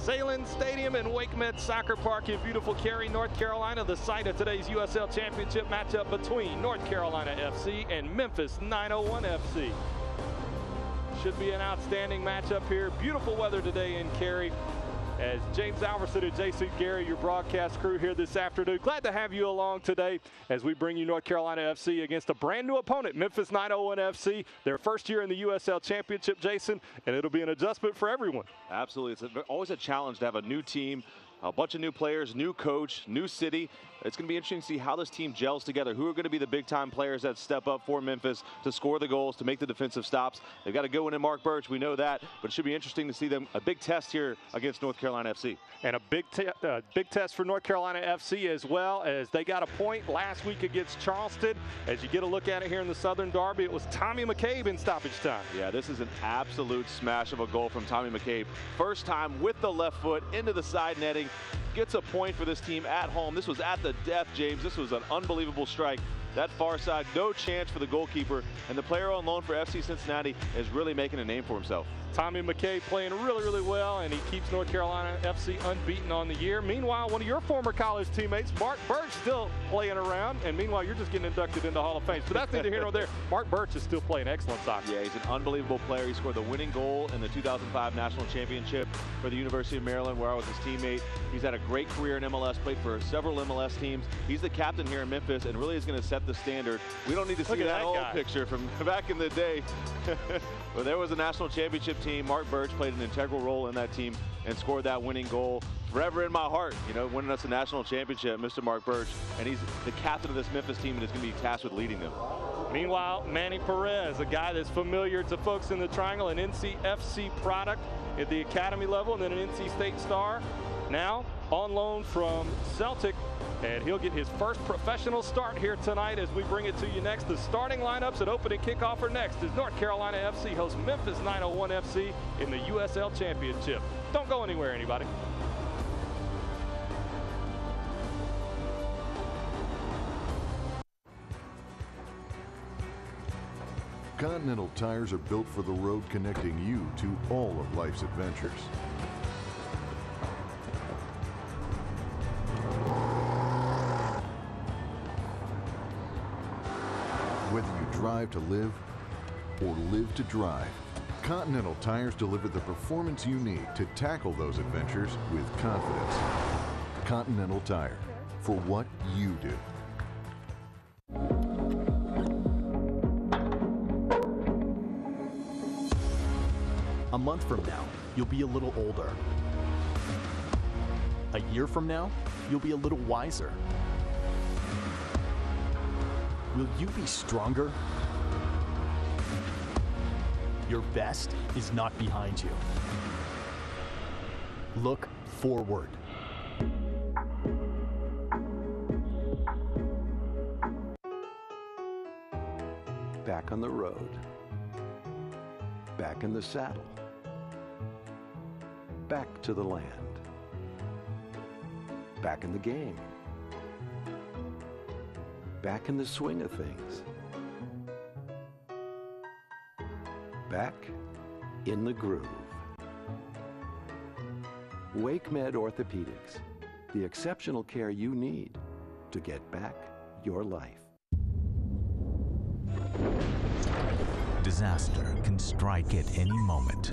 Salem Stadium and WakeMed Soccer Park in beautiful Cary, North Carolina, the site of today's USL Championship matchup between North Carolina FC and Memphis 901 FC. Should be an outstanding matchup here. Beautiful weather today in Cary. As James Alverson and Jason Gary, your broadcast crew here this afternoon. Glad to have you along today as we bring you North Carolina FC against a brand new opponent, Memphis 901 FC. Their first year in the USL Championship, Jason, and it'll be an adjustment for everyone. Absolutely. It's always a challenge to have a new team, a bunch of new players, new coach, new city. It's going to be interesting to see how this team gels together. Who are going to be the big-time players that step up for Memphis to score the goals, to make the defensive stops. They've got to go in Mark Birch. We know that. But it should be interesting to see them a big test here against North Carolina FC. And a big test for North Carolina FC as well, as they got a point last week against Charleston. As you get a look at it here in the Southern Derby, it was Tommy McCabe in stoppage time. Yeah, this is an absolute smash of a goal from Tommy McCabe. First time with the left foot into the side netting. Gets a point for this team at home. This was at the death, James. This was an unbelievable strike. That far side, no chance for the goalkeeper. And the player on loan for FC Cincinnati is really making a name for himself. Tommy McCabe playing really, really well, and he keeps North Carolina FC unbeaten on the year. Meanwhile, one of your former college teammates, Mark Birch, still playing around, and meanwhile, you're just getting inducted into Hall of Fame. So that's neither here nor there. Mark Birch is still playing excellent soccer. Yeah, he's an unbelievable player. He scored the winning goal in the 2005 National Championship for the University of Maryland, where I was his teammate. He's had a great career in MLS, played for several MLS teams. He's the captain here in Memphis, and really is going to set the standard. We don't need to see that old picture from back in the day. But there was a national championship team. Mark Birch played an integral role in that team and scored that winning goal. Forever in my heart, you know, winning us a national championship, Mr. Mark Birch. And he's the captain of this Memphis team and is going to be tasked with leading them. Meanwhile, Manny Perez, a guy that's familiar to folks in the Triangle, an NCFC product at the academy level, and then an NC State star. Now on loan from Celtic, and he'll get his first professional start here tonight as we bring it to you next. The starting lineups at opening kickoff are next as North Carolina FC hosts Memphis 901 FC in the USL Championship. Don't go anywhere, anybody. Continental tires are built for the road, connecting you to all of life's adventures. Whether you drive to live or live to drive, Continental tires deliver the performance you need to tackle those adventures with confidence. Continental Tire, for what you do. A month from now, you'll be a little older. A year from now, you'll be a little wiser. Will you be stronger? Your best is not behind you. Look forward. Back on the road. Back in the saddle. Back to the land. Back in the game. Back in the swing of things. Back in the groove. WakeMed Orthopedics, the exceptional care you need to get back your life. Disaster can strike at any moment.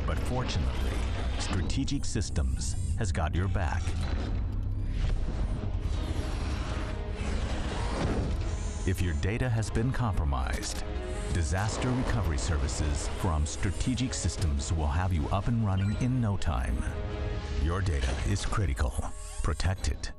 But fortunately, Strategic Systems has got your back. If your data has been compromised, disaster recovery services from Strategic Systems will have you up and running in no time. Your data is critical. Protect it.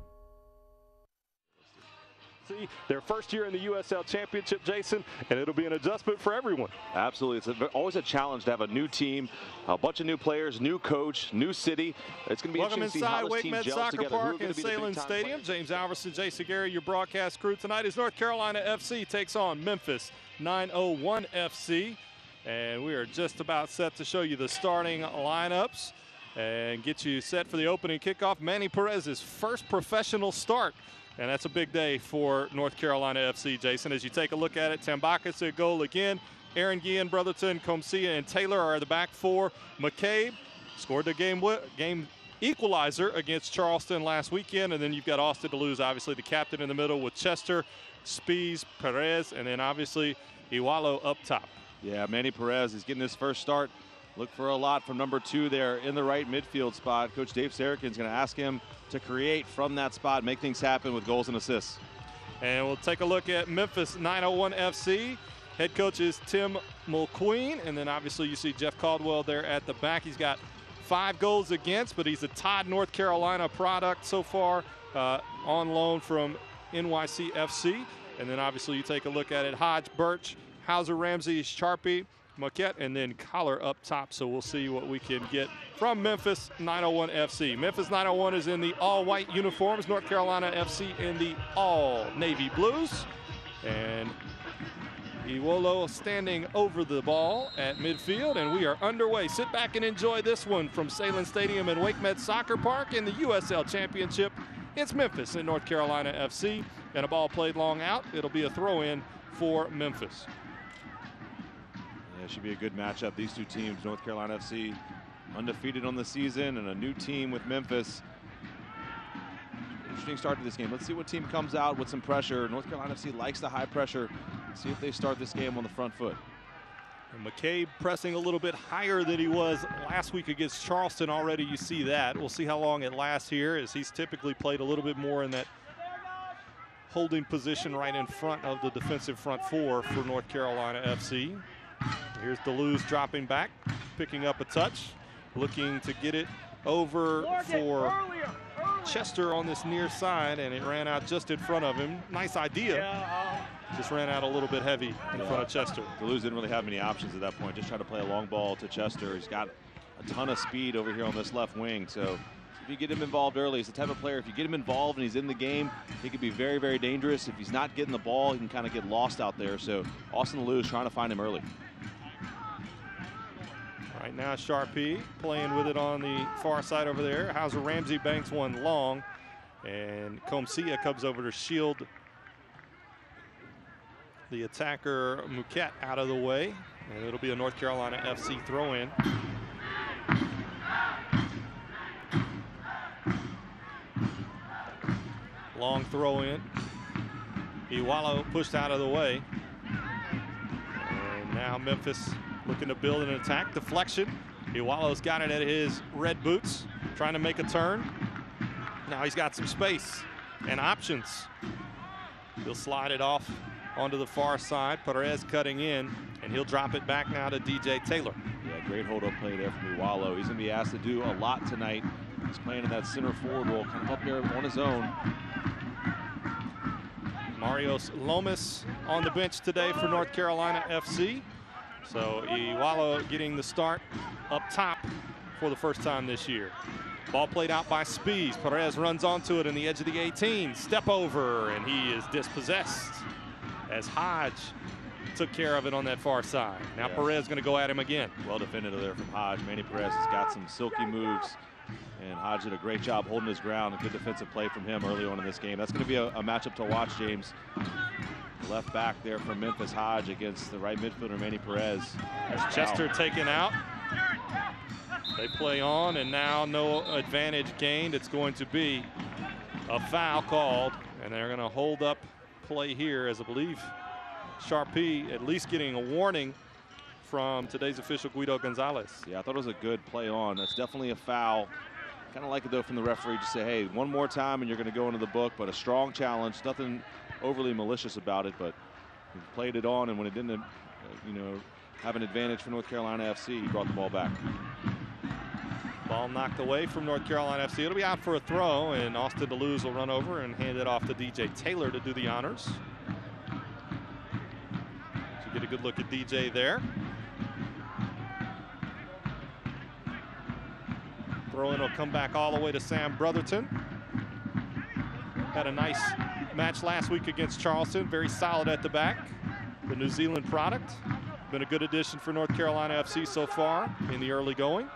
See, their first year in the USL Championship, Jason, and it'll be an adjustment for everyone. Absolutely. It's always a challenge to have a new team, a bunch of new players, new coach, new city. It's going to be interesting to see how this team gels together. Welcome inside WakeMed Soccer Park in Salem Stadium. James Alverson, Jason Gary, your broadcast crew tonight as North Carolina FC takes on Memphis 901 FC. And we are just about set to show you the starting lineups and get you set for the opening kickoff. Manny Perez's first professional start. And that's a big day for North Carolina FC, Jason. As you take a look at it, Tambakis at goal again. Aaron Guillen, Brotherton, Comcia, and Taylor are the back four. McCabe scored the game equalizer against Charleston last weekend. And then you've got Austin DeLuz, obviously the captain in the middle with Chester, Spees, Perez, and then obviously Iwalo up top. Yeah, Manny Perez is getting his first start. Look for a lot from number 2 there in the right midfield spot. Coach Dave Sarakin's going to ask him to create from that spot, make things happen with goals and assists. And we'll take a look at Memphis 901 FC. Head coach is Tim Mulqueen. And then obviously you see Jeff Caldwell there at the back. He's got 5 goals against, but he's a Todd, North Carolina product so far, on loan from NYC FC. And then obviously you take a look at it. Hodge, Birch, Hauser, Ramsey, Sharpie, Marquette, and then Collar up top. So we'll see what we can get from Memphis 901 FC. Memphis 901 is in the all-white uniforms. North Carolina FC in the all-navy blues. And Iwolo standing over the ball at midfield, and we are underway. Sit back and enjoy this one from Salem Stadium and WakeMed Soccer Park in the USL Championship. It's Memphis and North Carolina FC, and a ball played long out. It'll be a throw-in for Memphis. Yeah, it should be a good matchup. These two teams, North Carolina FC, undefeated on the season, and a new team with Memphis. Interesting start to this game. Let's see what team comes out with some pressure. North Carolina FC likes the high pressure. Let's see if they start this game on the front foot. And McCabe pressing a little bit higher than he was last week against Charleston already. You see that. We'll see how long it lasts here, as he's typically played a little bit more in that holding position right in front of the defensive front four for North Carolina FC. Here's DeLuz dropping back, picking up a touch, looking to get it over for Chester on this near side, and it ran out just in front of him. Nice idea. Just ran out a little bit heavy in front of Chester. DeLuz didn't really have many options at that point. Just tried to play a long ball to Chester. He's got a ton of speed over here on this left wing. So if you get him involved early, he's the type of player, if you get him involved and he's in the game, he could be very, very dangerous. If he's not getting the ball, he can kind of get lost out there. So Austin DeLuz trying to find him early. Right now, Sharpie playing with it on the far side over there. Hauser Ramsey banks one long, and Comcia comes over to shield the attacker Marquette out of the way, and it'll be a North Carolina FC throw-in. Long throw-in. Iwalo pushed out of the way, and now Memphis looking to build an attack. Deflection. Iwalo's got it at his red boots, trying to make a turn. Now he's got some space and options. He'll slide it off onto the far side. Perez cutting in, and he'll drop it back now to DJ Taylor. Yeah, great hold-up play there from Iwalo. He's going to be asked to do a lot tonight. He's playing in that center forward role, kind of up there on his own. Marios Lomas on the bench today for North Carolina FC. So Iwalo getting the start up top for the first time this year. Ball played out by Spees. Perez runs onto it in the edge of the 18. Step over, and he is dispossessed as Hodge took care of it on that far side. Now Perez going to go at him again. Well defended there from Hodge. Manny Perez has got some silky moves, and Hodge did a great job holding his ground. A good defensive play from him early on in this game. That's going to be a matchup to watch, James. Left back there from Memphis, Hodge against the right midfielder Manny Perez. There's Chester taken out. They play on, and now no advantage gained. It's going to be a foul called, and they're going to hold up play here, as I believe Sharpie at least getting a warning from today's official Guido Gonzalez. Yeah, I thought it was a good play on. That's definitely a foul. Kind of like it though from the referee to say, hey, one more time and you're going to go into the book, but a strong challenge. Nothing overly malicious about it, but he played it on, and when it didn't, have an advantage for North Carolina FC, he brought the ball back. Ball knocked away from North Carolina FC. It'll be out for a throw, and Austin DeLuz will run over and hand it off to DJ Taylor to do the honors. So get a good look at DJ there. Throw-in will come back all the way to Sam Brotherton. Had a nice match last week against Charleston. Very solid at the back. The New Zealand product. Been a good addition for North Carolina FC so far in the early going.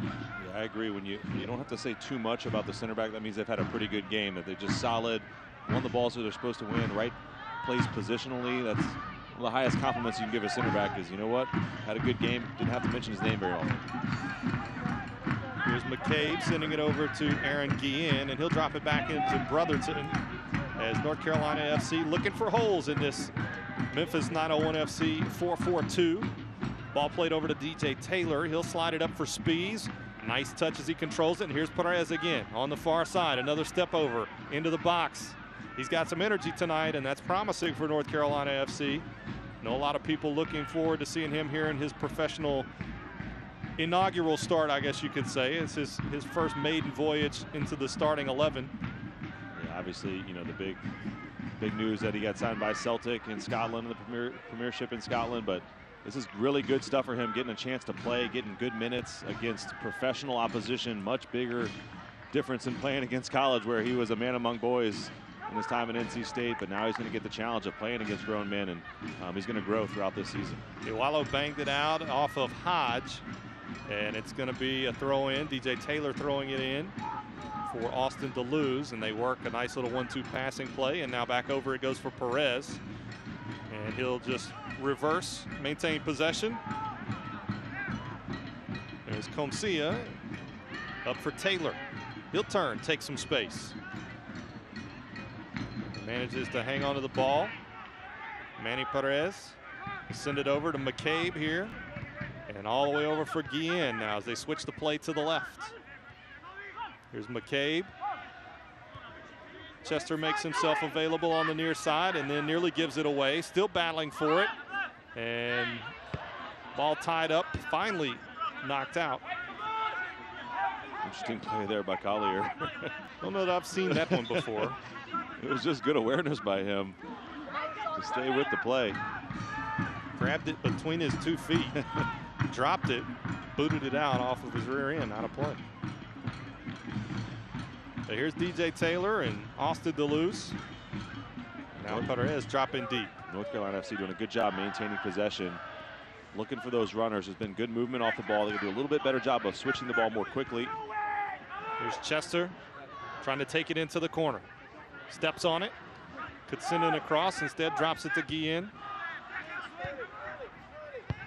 Yeah, I agree. When you don't have to say too much about the center back. That means they've had a pretty good game. That they're just solid, won the balls that they're supposed to win, right place positionally. That's One of the highest compliments you can give a center back is, you know what, had a good game, didn't have to mention his name very often. Here's McCabe sending it over to Aaron Guillen, and he'll drop it back into Brotherton as North Carolina FC looking for holes in this Memphis 901 FC 4-4-2. Ball played over to DJ Taylor. He'll slide it up for Spees. Nice touch as he controls it. And here's Perez again on the far side. Another step over into the box. He's got some energy tonight, and that's promising for North Carolina FC. I know a lot of people looking forward to seeing him here in his professional inaugural start, I guess you could say. It's his first maiden voyage into the starting 11. Yeah, obviously, you know, the big news that he got signed by Celtic in Scotland, the Premiership in Scotland, but this is really good stuff for him, getting a chance to play, getting good minutes against professional opposition. Much bigger difference in playing against college, where he was a man among boys in his time at NC State, but now he's going to get the challenge of playing against grown men, and he's going to grow throughout this season. Iwalo banged it out off of Hodge, and it's going to be a throw in. DJ Taylor throwing it in for Austin DeLuz, and they work a nice little 1-2 passing play, and now back over it goes for Perez, and he'll just reverse, maintain possession. There's Comcia up for Taylor. He'll turn, take some space. Manages to hang on to the ball. Manny Perez send it over to McCabe here, and all the way over for Guillen now as they switch the play to the left. Here's McCabe. Chester makes himself available on the near side and then nearly gives it away. Still battling for it. And ball tied up, finally knocked out. Interesting play there by Collier. Don't know that I've seen that one before. It was just good awareness by him to stay with the play. Grabbed it between his 2 feet, dropped it, booted it out off of his rear end, out of play. So here's DJ Taylor and Austin DeLuz. Now Perez dropping deep. North Carolina FC doing a good job maintaining possession, looking for those runners. There's been good movement off the ball. They're going to do a little bit better job of switching the ball more quickly. Here's Chester trying to take it into the corner. Steps on it. Could send it across. Instead drops it to Guillen.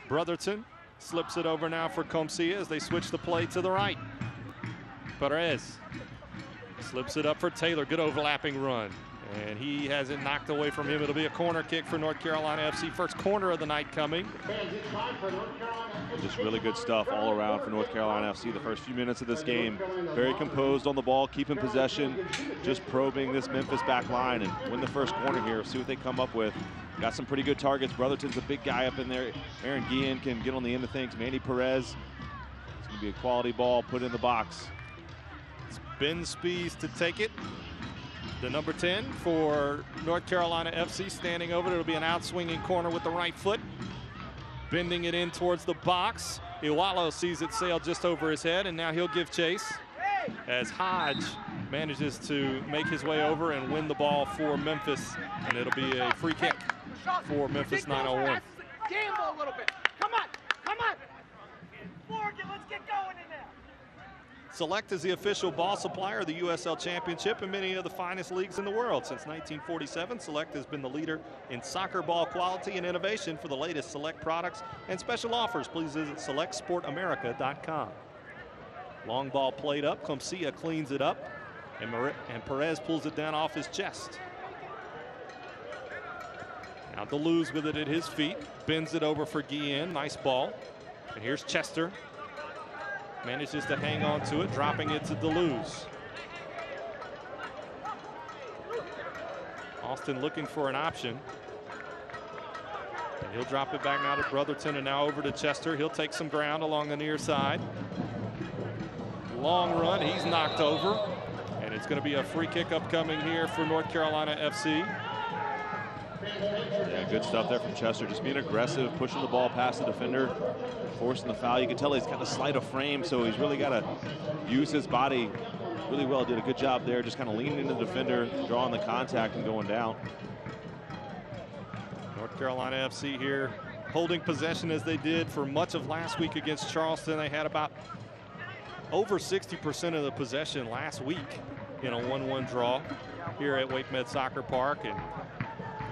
Brotherton slips it over now for Comcia as they switch the play to the right. Perez slips it up for Taylor. Good overlapping run. And he has it knocked away from him. It'll be a corner kick for North Carolina FC. First corner of the night coming. Just really good stuff all around for North Carolina FC. The first few minutes of this game, very composed on the ball, keeping possession, just probing this Memphis back line and win the first corner here. See what they come up with. Got some pretty good targets. Brotherton's a big guy up in there. Aaron Guillen can get on the end of things. Manny Perez. It's going to be a quality ball put in the box. It's Ben Spees to take it. The number 10 for North Carolina FC standing over. It'll be an outswinging corner with the right foot. Bending it in towards the box. Iwalo sees it sail just over his head, and now he'll give chase as Hodge manages to make his way over and win the ball for Memphis. And it'll be a free kick for Memphis 901. Gamble a little bit. Come on, come on. Morgan, let's get going in there. Select is the official ball supplier of the USL Championship and many of the finest leagues in the world. Since 1947, Select has been the leader in soccer ball quality and innovation. For the latest Select products and special offers, please visit selectsportamerica.com. Long ball played up. Comcia cleans it up, and Perez pulls it down off his chest. Now DeLuz with it at his feet. Bends it over for Guillen. Nice ball. And here's Chester. Manages to hang on to it, dropping it to DeLuz. Austin looking for an option. And he'll drop it back now to Brotherton and now over to Chester. He'll take some ground along the near side. Long run, he's knocked over. And it's going to be a free kick upcoming here for North Carolina FC. Yeah, good stuff there from Chester. Just being aggressive, pushing the ball past the defender, forcing the foul. You can tell he's got a slight of frame, so he's really got to use his body really well. Did a good job there, just kind of leaning into the defender, drawing the contact and going down. North Carolina FC here holding possession as they did for much of last week against Charleston. They had about over 60% of the possession last week in a 1-1 draw here at Wake Med Soccer Park. And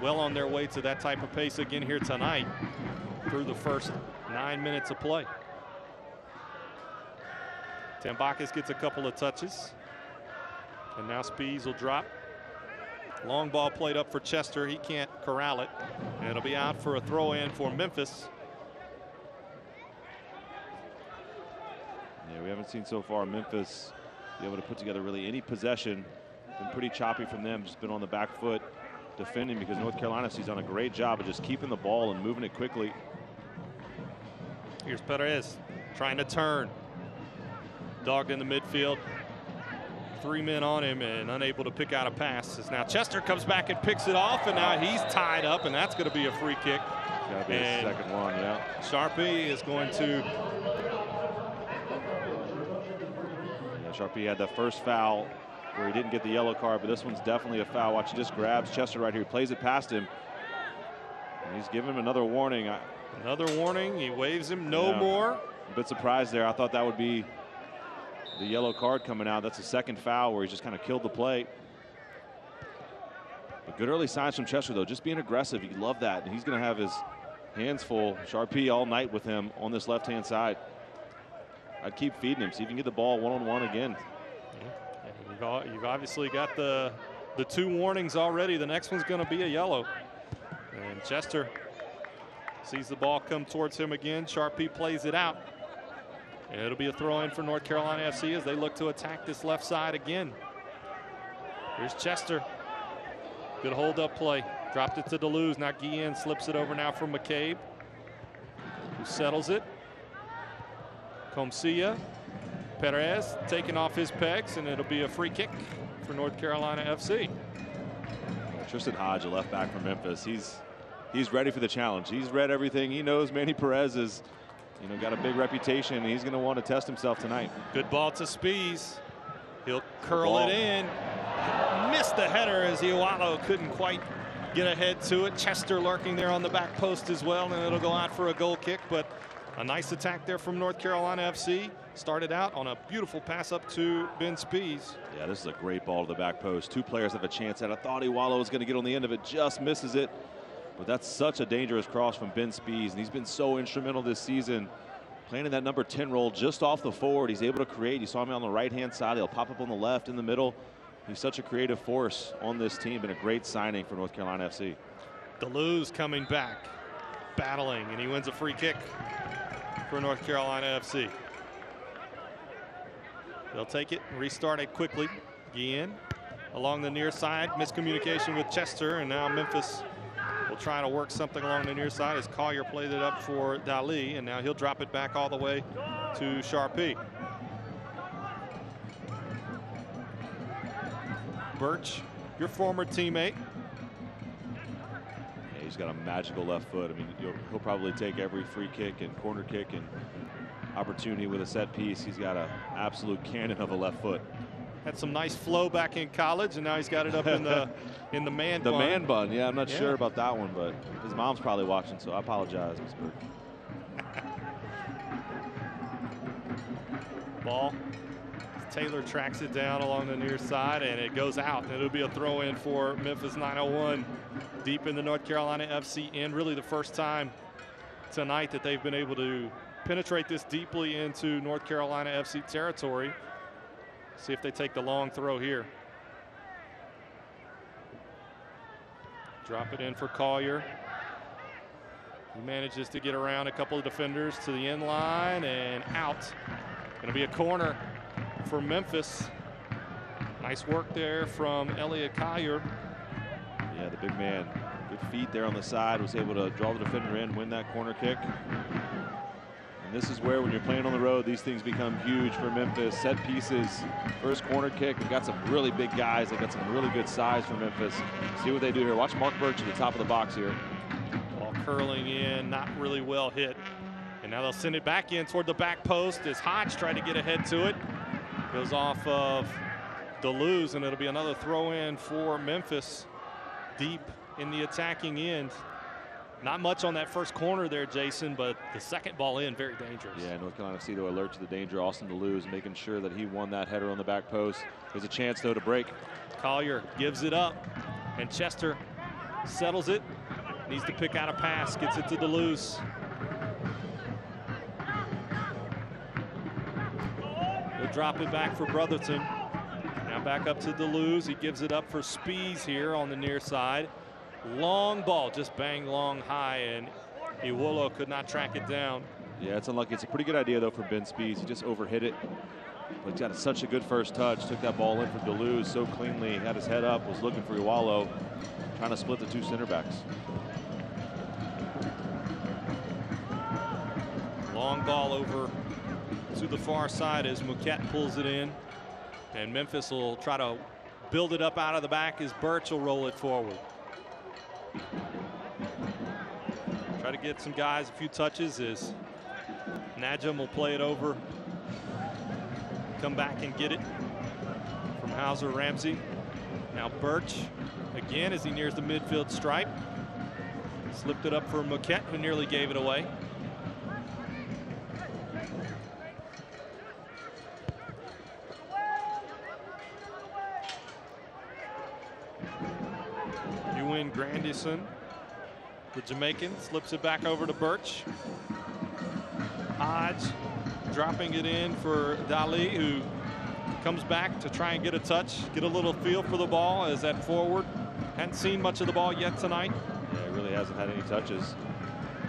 well on their way to that type of pace again here tonight through the first 9 minutes of play. Tambakis gets a couple of touches. And now Spees will drop. Long ball played up for Chester. He can't corral it. And it'll be out for a throw in for Memphis. Yeah, we haven't seen so far Memphis be able to put together really any possession. Been pretty choppy from them. Just been on the back foot defending, because North Carolina has done a great job of just keeping the ball and moving it quickly. Here's Perez trying to turn. Dogged in the midfield. 3 men on him and unable to pick out a pass. As now Chester comes back and picks it off, and now he's tied up, and that's going to be a free kick. Got to be a second one, yeah. Sharpie is going to. Yeah, Sharpie had the first foul where he didn't get the yellow card, but this one's definitely a foul. Watch, he just grabs Chester right here, plays it past him, and he's giving him another warning. Another warning. He waves him no more. A bit surprised there. I thought that would be the yellow card coming out. That's a second foul where he's just kind of killed the play. But good early signs from Chester, though. Just being aggressive. You love that. And he's going to have his hands full. Sharpie all night with him on this left-hand side. I'd keep feeding him. See if you can get the ball one-on-one again. Yeah, you've obviously got the 2 warnings already. The next one's going to be a yellow. And Chester sees the ball come towards him again. Sharpie plays it out. And it'll be a throw in for North Carolina FC as they look to attack this left side again. Here's Chester. Good hold up play. Dropped it to DeLuz. Now Guillen slips it over now for McCabe, who settles it. Comcia. Perez taking off his pegs, and it'll be a free kick for North Carolina FC. Tristan Hodge, a left back from Memphis. He's ready for the challenge. He's read everything. He knows Manny Perez is, got a big reputation, and he's going to want to test himself tonight. Good ball to Spees. He'll curl it in. Missed the header as Iwalo couldn't quite get ahead to it. Chester lurking there on the back post as well, and it'll go out for a goal kick. But a nice attack there from North Carolina FC. Started out on a beautiful pass up to Ben Spees. Yeah, this is a great ball to the back post. 2 players have a chance at it. I thought Iwalo was going to get on the end of it, just misses it. But that's such a dangerous cross from Ben Spees, and he's been so instrumental this season, playing in that number 10 role just off the forward. He's able to create. You saw him on the right-hand side. He'll pop up on the left, in the middle. He's such a creative force on this team, and a great signing for North Carolina FC. DeLuz coming back, battling, and he wins a free kick for North Carolina FC. They'll take it and restart it quickly. Guillen along the near side. Miscommunication with Chester, and now Memphis will try to work something along the near side as Collier played it up for Dali, and now he'll drop it back all the way to Sharpie. Birch, your former teammate. Yeah, he's got a magical left foot. I mean, he'll probably take every free kick and corner kick and opportunity with a set piece. He's got an absolute cannon of a left foot. Had some nice flow back in college, and now he's got it up in the man bun. The man bun, yeah, I'm not sure about that one, but his mom's probably watching, so I apologize, Ms. Birch. Ball. Taylor tracks it down along the near side, and it goes out, and it'll be a throw in for Memphis 901 deep in the North Carolina FC end. Really the first time tonight that they've been able to penetrate this deeply into North Carolina FC territory. See if they take the long throw here. Drop it in for Collier. He manages to get around a couple of defenders to the end line and out. Going to be a corner for Memphis. Nice work there from Elliot Collier. Yeah, the big man. Good feet there on the side. Was able to draw the defender in, win that corner kick. And this is where, when you're playing on the road, these things become huge for Memphis. Set pieces, first corner kick. We've got some really big guys. They've got some really good size for Memphis. See what they do here. Watch Mark Birch at the top of the box here. Ball curling in, not really well hit. And now they'll send it back in toward the back post as Hodge tried to get ahead to it. Goes off of DeLuz, and it'll be another throw in for Memphis deep in the attacking end. Not much on that first corner there, Jason, but the second ball in, very dangerous. Yeah, North Carolina FC, though, alert to the danger. Austin DeLuz making sure that he won that header on the back post. There's a chance, though, to break. Collier gives it up, and Chester settles it. Needs to pick out a pass, gets it to DeLuz. He'll drop it back for Brotherton. Now back up to DeLuz. He gives it up for Spees here on the near side. Long ball, just bang long high, and Iwolo could not track it down. Yeah, it's unlucky. It's a pretty good idea, though, for Ben Spees. He just overhit it. But he's got such a good first touch. Took that ball in for DeLuz so cleanly. He had his head up, was looking for Iwolo, trying to split the two center backs. Long ball over to the far side as Muquette pulls it in. And Memphis will try to build it up out of the back as Birch will roll it forward. Try to get some guys a few touches as Najum will play it over. Come back and get it from Hauser Ramsey. Now Birch again as he nears the midfield stripe. Slipped it up for Muquette, who nearly gave it away. Ewan Grandison, the Jamaican, slips it back over to Birch. Hodge dropping it in for Dali, who comes back to try and get a touch, get a little feel for the ball as that forward. Hadn't seen much of the ball yet tonight. Yeah, he really hasn't had any touches.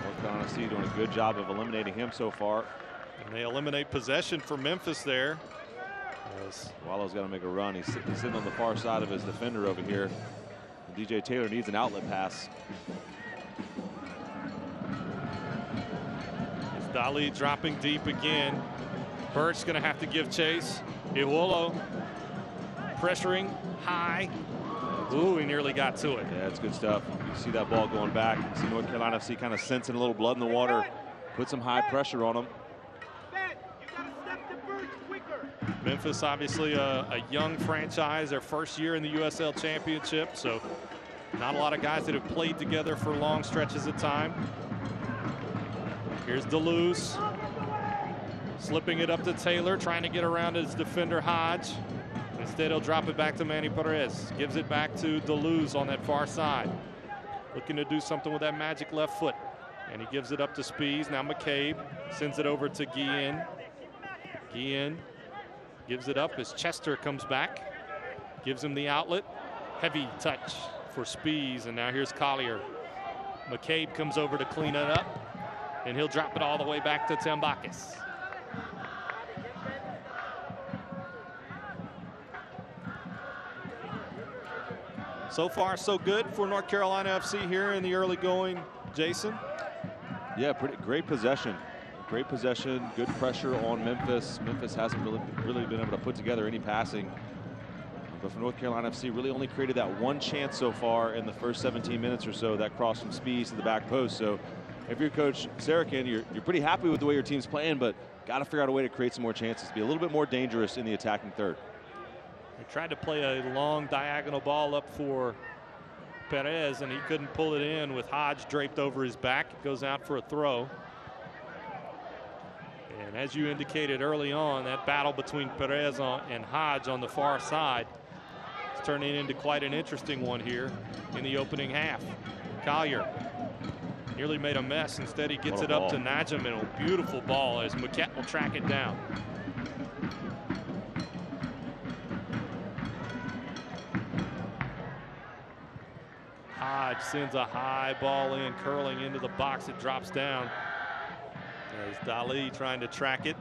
North Carolina FC doing a good job of eliminating him so far. And they eliminate possession for Memphis there. Wallow's got to make a run. He's sitting on the far side of his defender over here. And DJ Taylor needs an outlet pass. It's Dali dropping deep again. Birch going to have to give chase. Iwolo pressuring high. Ooh, he nearly got to it. Yeah, it's good stuff. You see that ball going back. You see North Carolina FC kind of sensing a little blood in the water. Put some high pressure on them. Memphis, obviously a young franchise, their first year in the USL Championship, so not a lot of guys that have played together for long stretches of time. Here's DeLuz, slipping it up to Taylor, trying to get around his defender Hodge. Instead, he'll drop it back to Manny Perez. Gives it back to DeLuz on that far side. Looking to do something with that magic left foot. And he gives it up to Spees. Now McCabe sends it over to Guillen. Guillen gives it up as Chester comes back. Gives him the outlet. Heavy touch for Spees. And now here's Collier. McCabe comes over to clean it up. And he'll drop it all the way back to Tambakis. So far, so good for North Carolina FC here in the early going, Jason. Yeah, great possession. Great possession, good pressure on Memphis. Memphis hasn't really been able to put together any passing. But for North Carolina FC, really only created that one chance so far in the first 17 minutes or so, that cross from Spees to the back post. So if you're Coach Sarakin, you're pretty happy with the way your team's playing, but got to figure out a way to create some more chances, be a little bit more dangerous in the attacking third. They tried to play a long diagonal ball up for Perez, and he couldn't pull it in with Hodge draped over his back. It goes out for a throw. And as you indicated early on, that battle between Perez and Hodge on the far side is turning into quite an interesting one here in the opening half. Collier nearly made a mess. Instead, he gets it up to Najum, and a beautiful ball as Muquette will track it down. Hodge sends a high ball in, curling into the box. It drops down. As Dali trying to track it.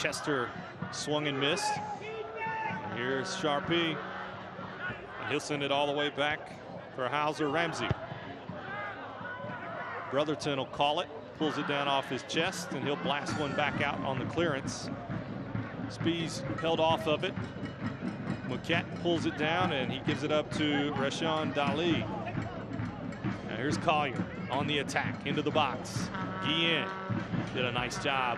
Chester swung and missed. And here's Sharpie. And he'll send it all the way back for Hauser Ramsey. Brotherton will call it, pulls it down off his chest, and he'll blast one back out on the clearance. Spees held off of it. Muquette pulls it down, and he gives it up to Rashawn Dali. Now here's Collier on the attack into the box. Guillen did a nice job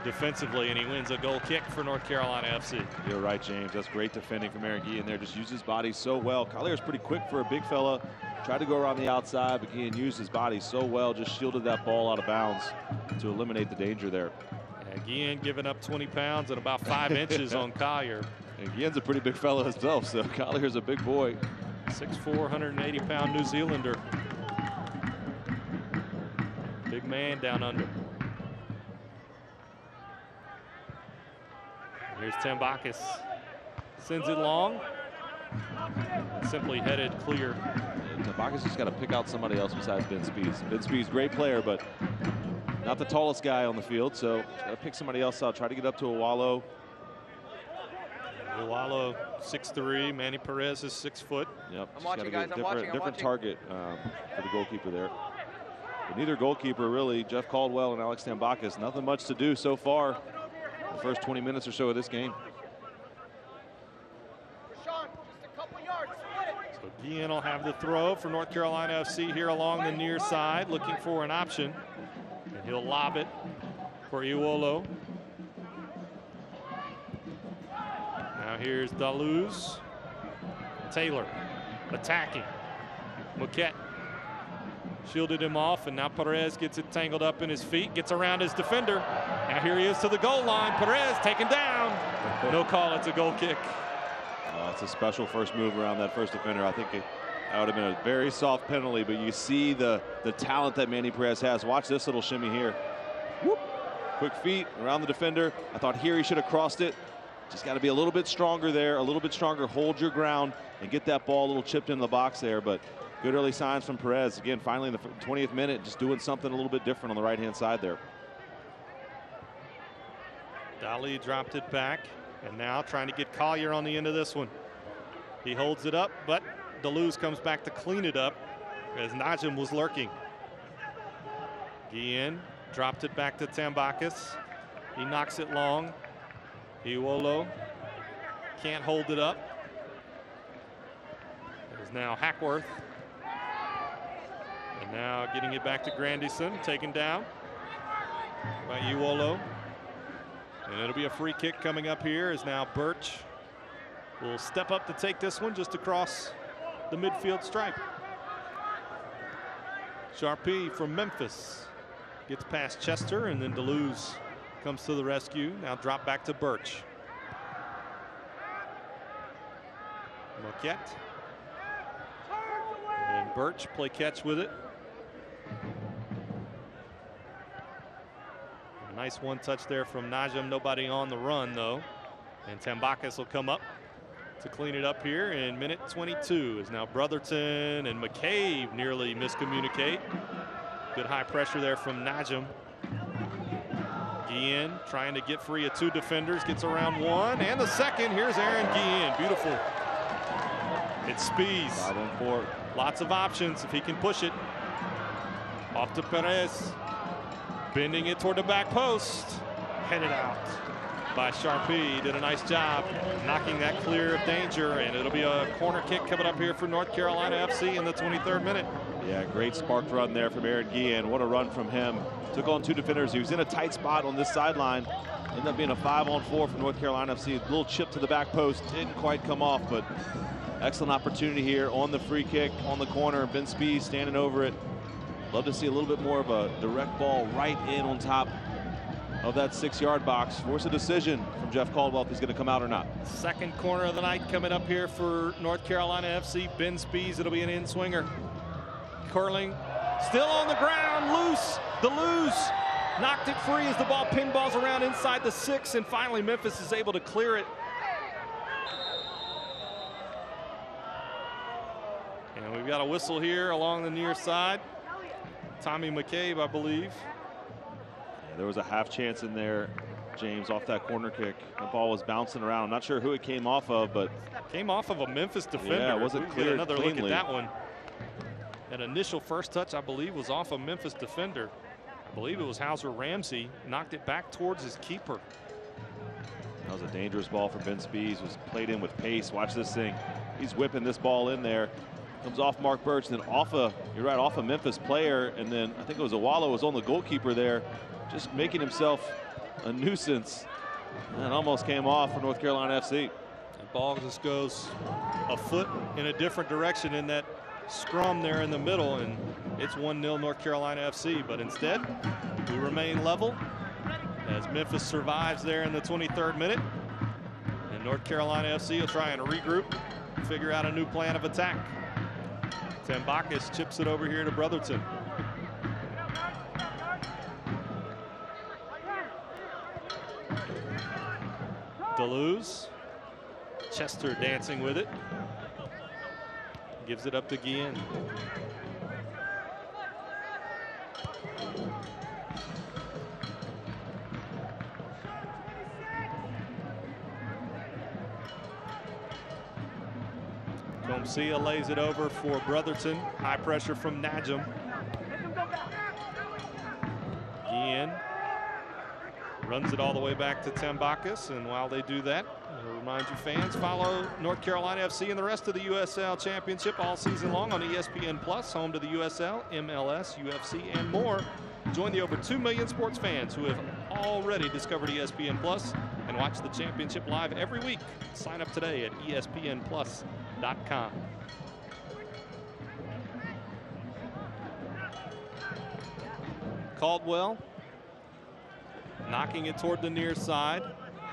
defensively, and he wins a goal kick for North Carolina FC. You're right, James. That's great defending from Aaron Guillen there. Just used his body so well. Collier's pretty quick for a big fella. Tried to go around the outside, but Guillen used his body so well, just shielded that ball out of bounds to eliminate the danger there. And Guillen giving up 20 pounds and about 5 inches on Collier. And Guillen's a pretty big fella himself, so Collier's a big boy. 6'4", 180-pound New Zealander. Big man down under. Here's Tambakis. Sends it long. Simply headed clear. Yeah, Tambakis just got to pick out somebody else besides Ben Spees. Ben Spees, great player, but not the tallest guy on the field, so got to pick somebody else out. Try to get up to Awalo. Awalo 6'3", Manny Perez is 6 foot. Yep, I'm just watching, gotta guys. get I'm a watching. different target for the goalkeeper there. But neither goalkeeper really, Jeff Caldwell and Alex Tambakis, nothing much to do so far the first 20 minutes or so of this game. Sean, just a couple yards. Split it. So Guillen will have the throw for North Carolina FC here along the near side, looking for an option. And he'll lob it for Iwolo. Now here's Daluz. Taylor attacking. Moquette shielded him off, and now Perez gets it tangled up in his feet, gets around his defender. Now here he is to the goal line. Perez taken down. No call, it's a goal kick. It's a special first move around that first defender. I think that would have been a very soft penalty, but you see the talent that Manny Perez has. Watch this little shimmy here. Whoop. Quick feet around the defender. I thought here he should have crossed it. Just got to be a little bit stronger there, a little bit stronger, hold your ground, and get that ball a little chipped in the box there. But good early signs from Perez. Again, finally in the 20th minute, just doing something a little bit different on the right-hand side there. Dali dropped it back, and now trying to get Collier on the end of this one. He holds it up, but Daluz comes back to clean it up as Najim was lurking. Guillen dropped it back to Tambakis. He knocks it long. Iwolo can't hold it up. There's now Hackworth. And now getting it back to Grandison, taken down by Iwolo. And it'll be a free kick coming up here as now Birch will step up to take this one just across the midfield stripe. Sharpie from Memphis gets past Chester, and then Daluz comes to the rescue. Now drop back to Birch. Moquette. And Birch play catch with it. A nice one touch there from Najim. Nobody on the run though. And Tambakis will come up to clean it up here in minute 22 as now Brotherton and McCabe nearly miscommunicate. Good high pressure there from Najim. Guillen trying to get free of 2 defenders, gets around 1 and the second. Here's Aaron Guillen, beautiful. It's Spees. 5-on-4. Lots of options if he can push it. Off to Perez. Bending it toward the back post. Headed out by Sharpie. He did a nice job knocking that clear of danger, and it'll be a corner kick coming up here for North Carolina FC in the 23rd minute. Yeah, great spark run there from Aaron Guillen. What a run from him. Took on 2 defenders. He was in a tight spot on this sideline. Ended up being a 5-on-4 for North Carolina FC. A little chip to the back post. Didn't quite come off, but excellent opportunity here on the free kick on the corner. Ben Spees standing over it. Love to see a little bit more of a direct ball right in on top of that 6-yard box. Force a decision from Jeff Caldwell if he's going to come out or not. Second corner of the night coming up here for North Carolina FC. Ben Spees, it'll be an in-swinger. Curling, still on the ground, loose. Daluz knocked it free as the ball pinballs around inside the 6, and finally Memphis is able to clear it. And we've got a whistle here along the near side. Tommy McCabe, I believe. Yeah, there was a half chance in there, James, off that corner kick. The ball was bouncing around. I'm not sure who it came off of, but came off of a Memphis defender. Yeah, it wasn't clear. Another cleanly. look at that one. An initial first touch, I believe, was off a Memphis defender. I believe it was Hauser Ramsey. Knocked it back towards his keeper. That was a dangerous ball for Ben Spees. Was played in with pace. Watch this thing. He's whipping this ball in there. Comes off Mark Birch, then off a, you're right, off a Memphis player, and then I think it was Awalo was on the goalkeeper there, just making himself a nuisance. And almost came off for North Carolina FC. The ball just goes a foot in a different direction in that scrum there in the middle, and it's 1-0 North Carolina FC. But instead, we remain level as Memphis survives there in the 23rd minute. And North Carolina FC will try and regroup, figure out a new plan of attack. Tambakis chips it over here to Brotherton. Deleuze. Chester dancing with it. Gives it up to Guillen. Comcia lays it over for Brotherton. High pressure from Najum. Guillen runs it all the way back to Tambakis, and while they do that, I'll remind you fans, follow North Carolina FC and the rest of the USL Championship all season long on ESPN Plus, home to the USL, MLS, UFC, and more. Join the over 2 million sports fans who have already discovered ESPN Plus and watch the championship live every week. Sign up today at espnplus.com. Caldwell knocking it toward the near side.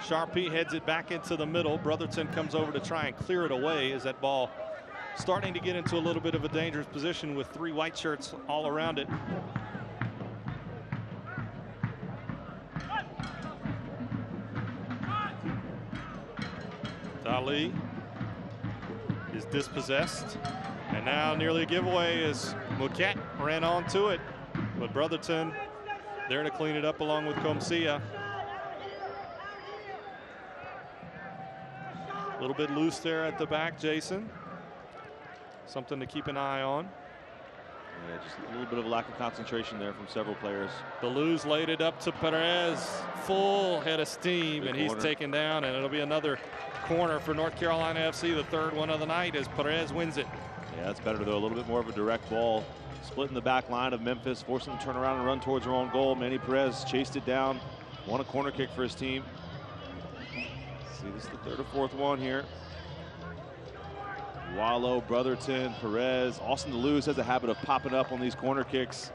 Sharpie heads it back into the middle. Brotherton comes over to try and clear it away as that ball starting to get into a little bit of a dangerous position with 3 white shirts all around it. Dali is dispossessed, and now nearly a giveaway as Mouquet ran onto it, but Brotherton there to clean it up along with Comcia. A little bit loose there at the back, Jason. Something to keep an eye on. Yeah, just a little bit of a lack of concentration there from several players. Deleuze laid it up to Perez. Full head of steam, Big and he's corner. taken down, and it'll be another corner for North Carolina FC, the 3rd one of the night, as Perez wins it. Yeah, that's better though. A little bit more of a direct ball. Splitting the back line of Memphis, forcing them to turn around and run towards their own goal. Manny Perez chased it down, won a corner kick for his team. Let's see, this is the 3rd or 4th one here. Wallow, Brotherton, Perez. Austin Deleuze has a habit of popping up on these corner kicks,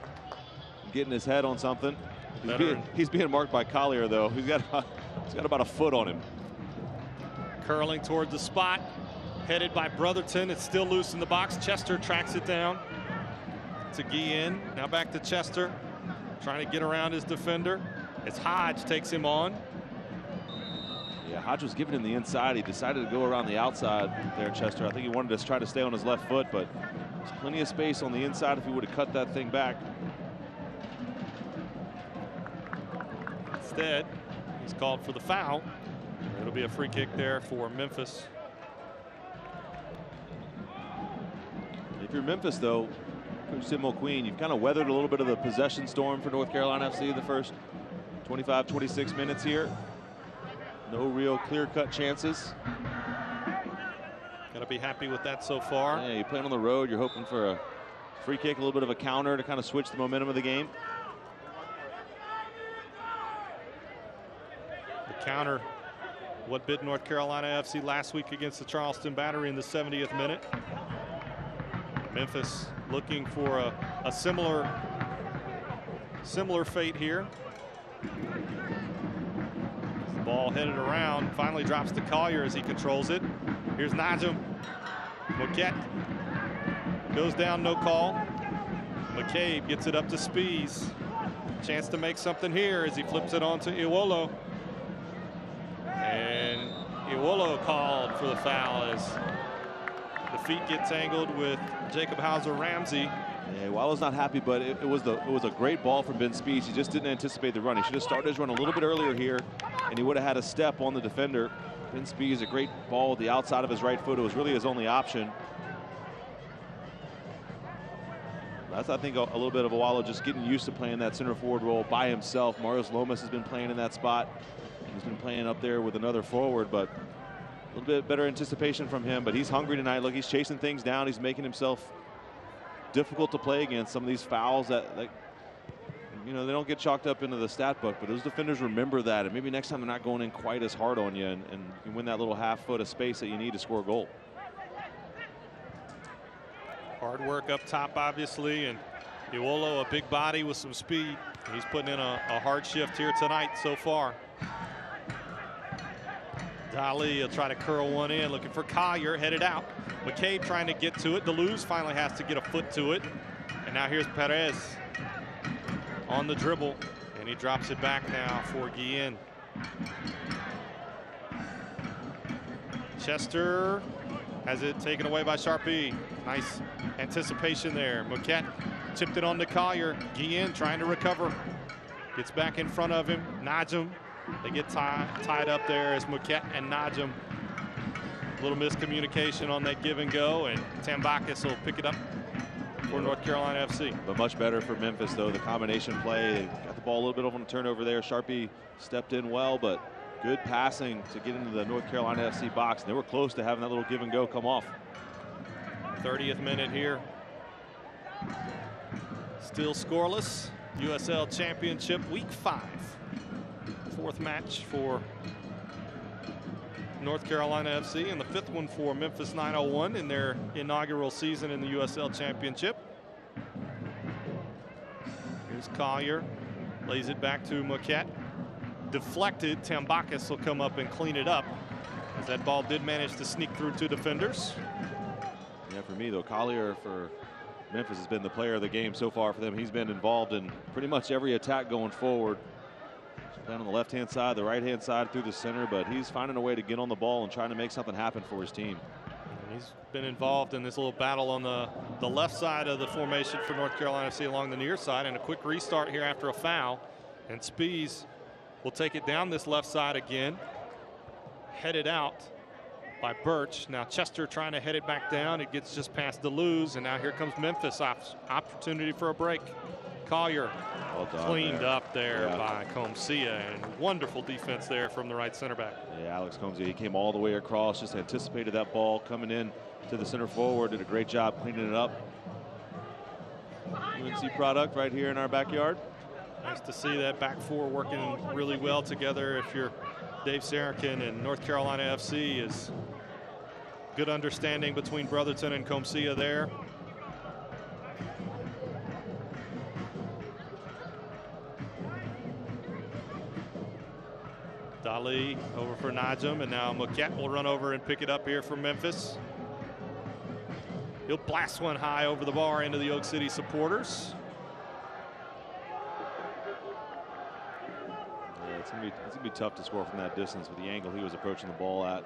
getting his head on something. He's being marked by Collier though. He's got about a foot on him. Curling towards the spot, headed by Brotherton. It's still loose in the box. Chester tracks it down to Guillen. Now back to Chester, trying to get around his defender. As Hodge takes him on. Yeah, Hodge was giving him the inside. He decided to go around the outside there, Chester. I think he wanted to try to stay on his left foot, but there's plenty of space on the inside if he would have cut that thing back. Instead, he's called for the foul. It'll be a free kick there for Memphis. If you're Memphis, though, Coach Tim Mulqueen, you've kind of weathered a little bit of the possession storm for North Carolina FC the first 25, 26 minutes here. No real clear-cut chances. Got to be happy with that so far. Yeah, you're playing on the road. You're hoping for a free kick, a little bit of a counter to kind of switch the momentum of the game. The counter, what bit North Carolina FC last week against the Charleston Battery in the 70th minute. Memphis looking for a similar fate here. The ball headed around, finally drops to Collier as he controls it. Here's Najum. Mouquet goes down, no call. McCabe gets it up to Spees. Chance to make something here as he flips it on to Iwolo. And Iwolo called for the foul as the feet get tangled with Jacob Hauser-Ramsey. Yeah, Wallow's not happy, but it was a great ball from Ben Spees. He just didn't anticipate the run. He should have started his run a little bit earlier here, and he would have had a step on the defender. Ben Spees, a great ball at the outside of his right foot. It was really his only option. That's, I think, a little bit of a Wallow just getting used to playing that center forward role by himself. Marius Lomas has been playing in that spot. He's been playing up there with another forward, but a little bit better anticipation from him. But he's hungry tonight. Look, he's chasing things down. He's making himself difficult to play against. Some of these fouls that you know, they don't get chalked up into the stat book, but those defenders remember that, and maybe next time they're not going in quite as hard on you, and you win that little half foot of space that you need to score a goal. Hard work up top, obviously, and Iwolo, a big body with some speed. He's putting in a hard shift here tonight so far. Dali will try to curl one in, looking for Collier, headed out. McCabe trying to get to it. DeLuz finally has to get a foot to it. And now here's Perez on the dribble, and he drops it back now for Guillen. Chester has it taken away by Sharpie. Nice anticipation there. Moquette chipped it on to Collier. Guillen trying to recover. Gets back in front of him. Najum. They get tied up there as Moquette and Najum. A little miscommunication on that give and go, and Tambakis will pick it up for North Carolina FC. But much better for Memphis, though. The combination play, they got the ball a little bit on a turnover there. Sharpie stepped in well, but good passing to get into the North Carolina FC box. And they were close to having that little give and go come off. 30th minute here. Still scoreless. USL Championship Week 5. Fourth match for North Carolina FC and the fifth one for Memphis 901 in their inaugural season in the USL Championship. Here's Collier, lays it back to Moquette. Deflected. Tambakis will come up and clean it up, as that ball did manage to sneak through two defenders. Yeah, for me though, Collier for Memphis has been the player of the game so far for them. He's been involved in pretty much every attack going forward. Down on the left-hand side, the right-hand side, through the center, but he's finding a way to get on the ball and trying to make something happen for his team. He's been involved in this little battle on the left side of the formation for North Carolina FC along the near side, and a quick restart here after a foul. And Spees will take it down this left side again. Headed out by Birch. Now Chester trying to head it back down. It gets just past DeLuz, and now here comes Memphis. Opportunity for a break. Collier cleaned up there by Comcia, and wonderful defense there from the right center back. Yeah, Alex Comcia, he came all the way across, just anticipated that ball coming in to the center forward, did a great job cleaning it up. UNC product right here in our backyard. Nice to see that back four working really well together. If you're Dave Sarakin and North Carolina FC, is good understanding between Brotherton and Comcia there. Dali over for Najum, and now Moquette will run over and pick it up here for Memphis. He'll blast one high over the bar into the Oak City supporters. Yeah, it's gonna be tough to score from that distance with the angle he was approaching the ball at.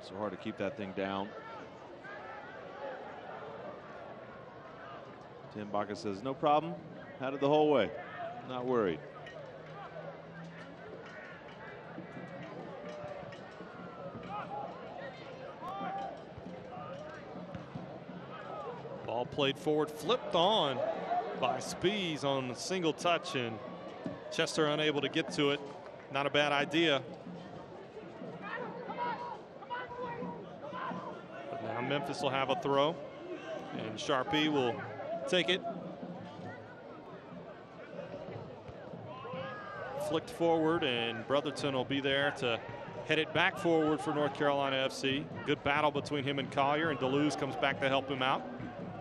So hard to keep that thing down. Tim Bacchus says, no problem, had it the whole way, not worried. Ball played forward, flipped on by Spees on a single touch, and Chester unable to get to it. Not a bad idea. But now Memphis will have a throw, and Sharpie will take it. Flicked forward, and Brotherton will be there to head it back forward for North Carolina FC. Good battle between him and Collier, and DeLuz comes back to help him out.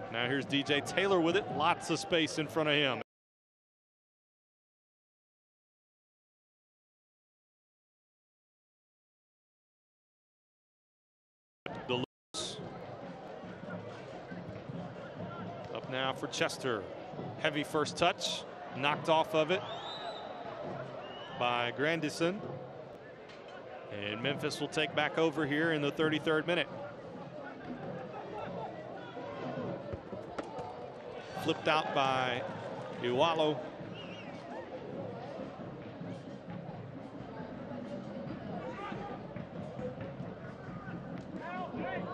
Now here's DJ Taylor with it. Lots of space in front of him. DeLuz. Up now for Chester. Heavy first touch. Knocked off of it by Grandison. And Memphis will take back over here in the 33rd minute. Flipped out by Iwalo.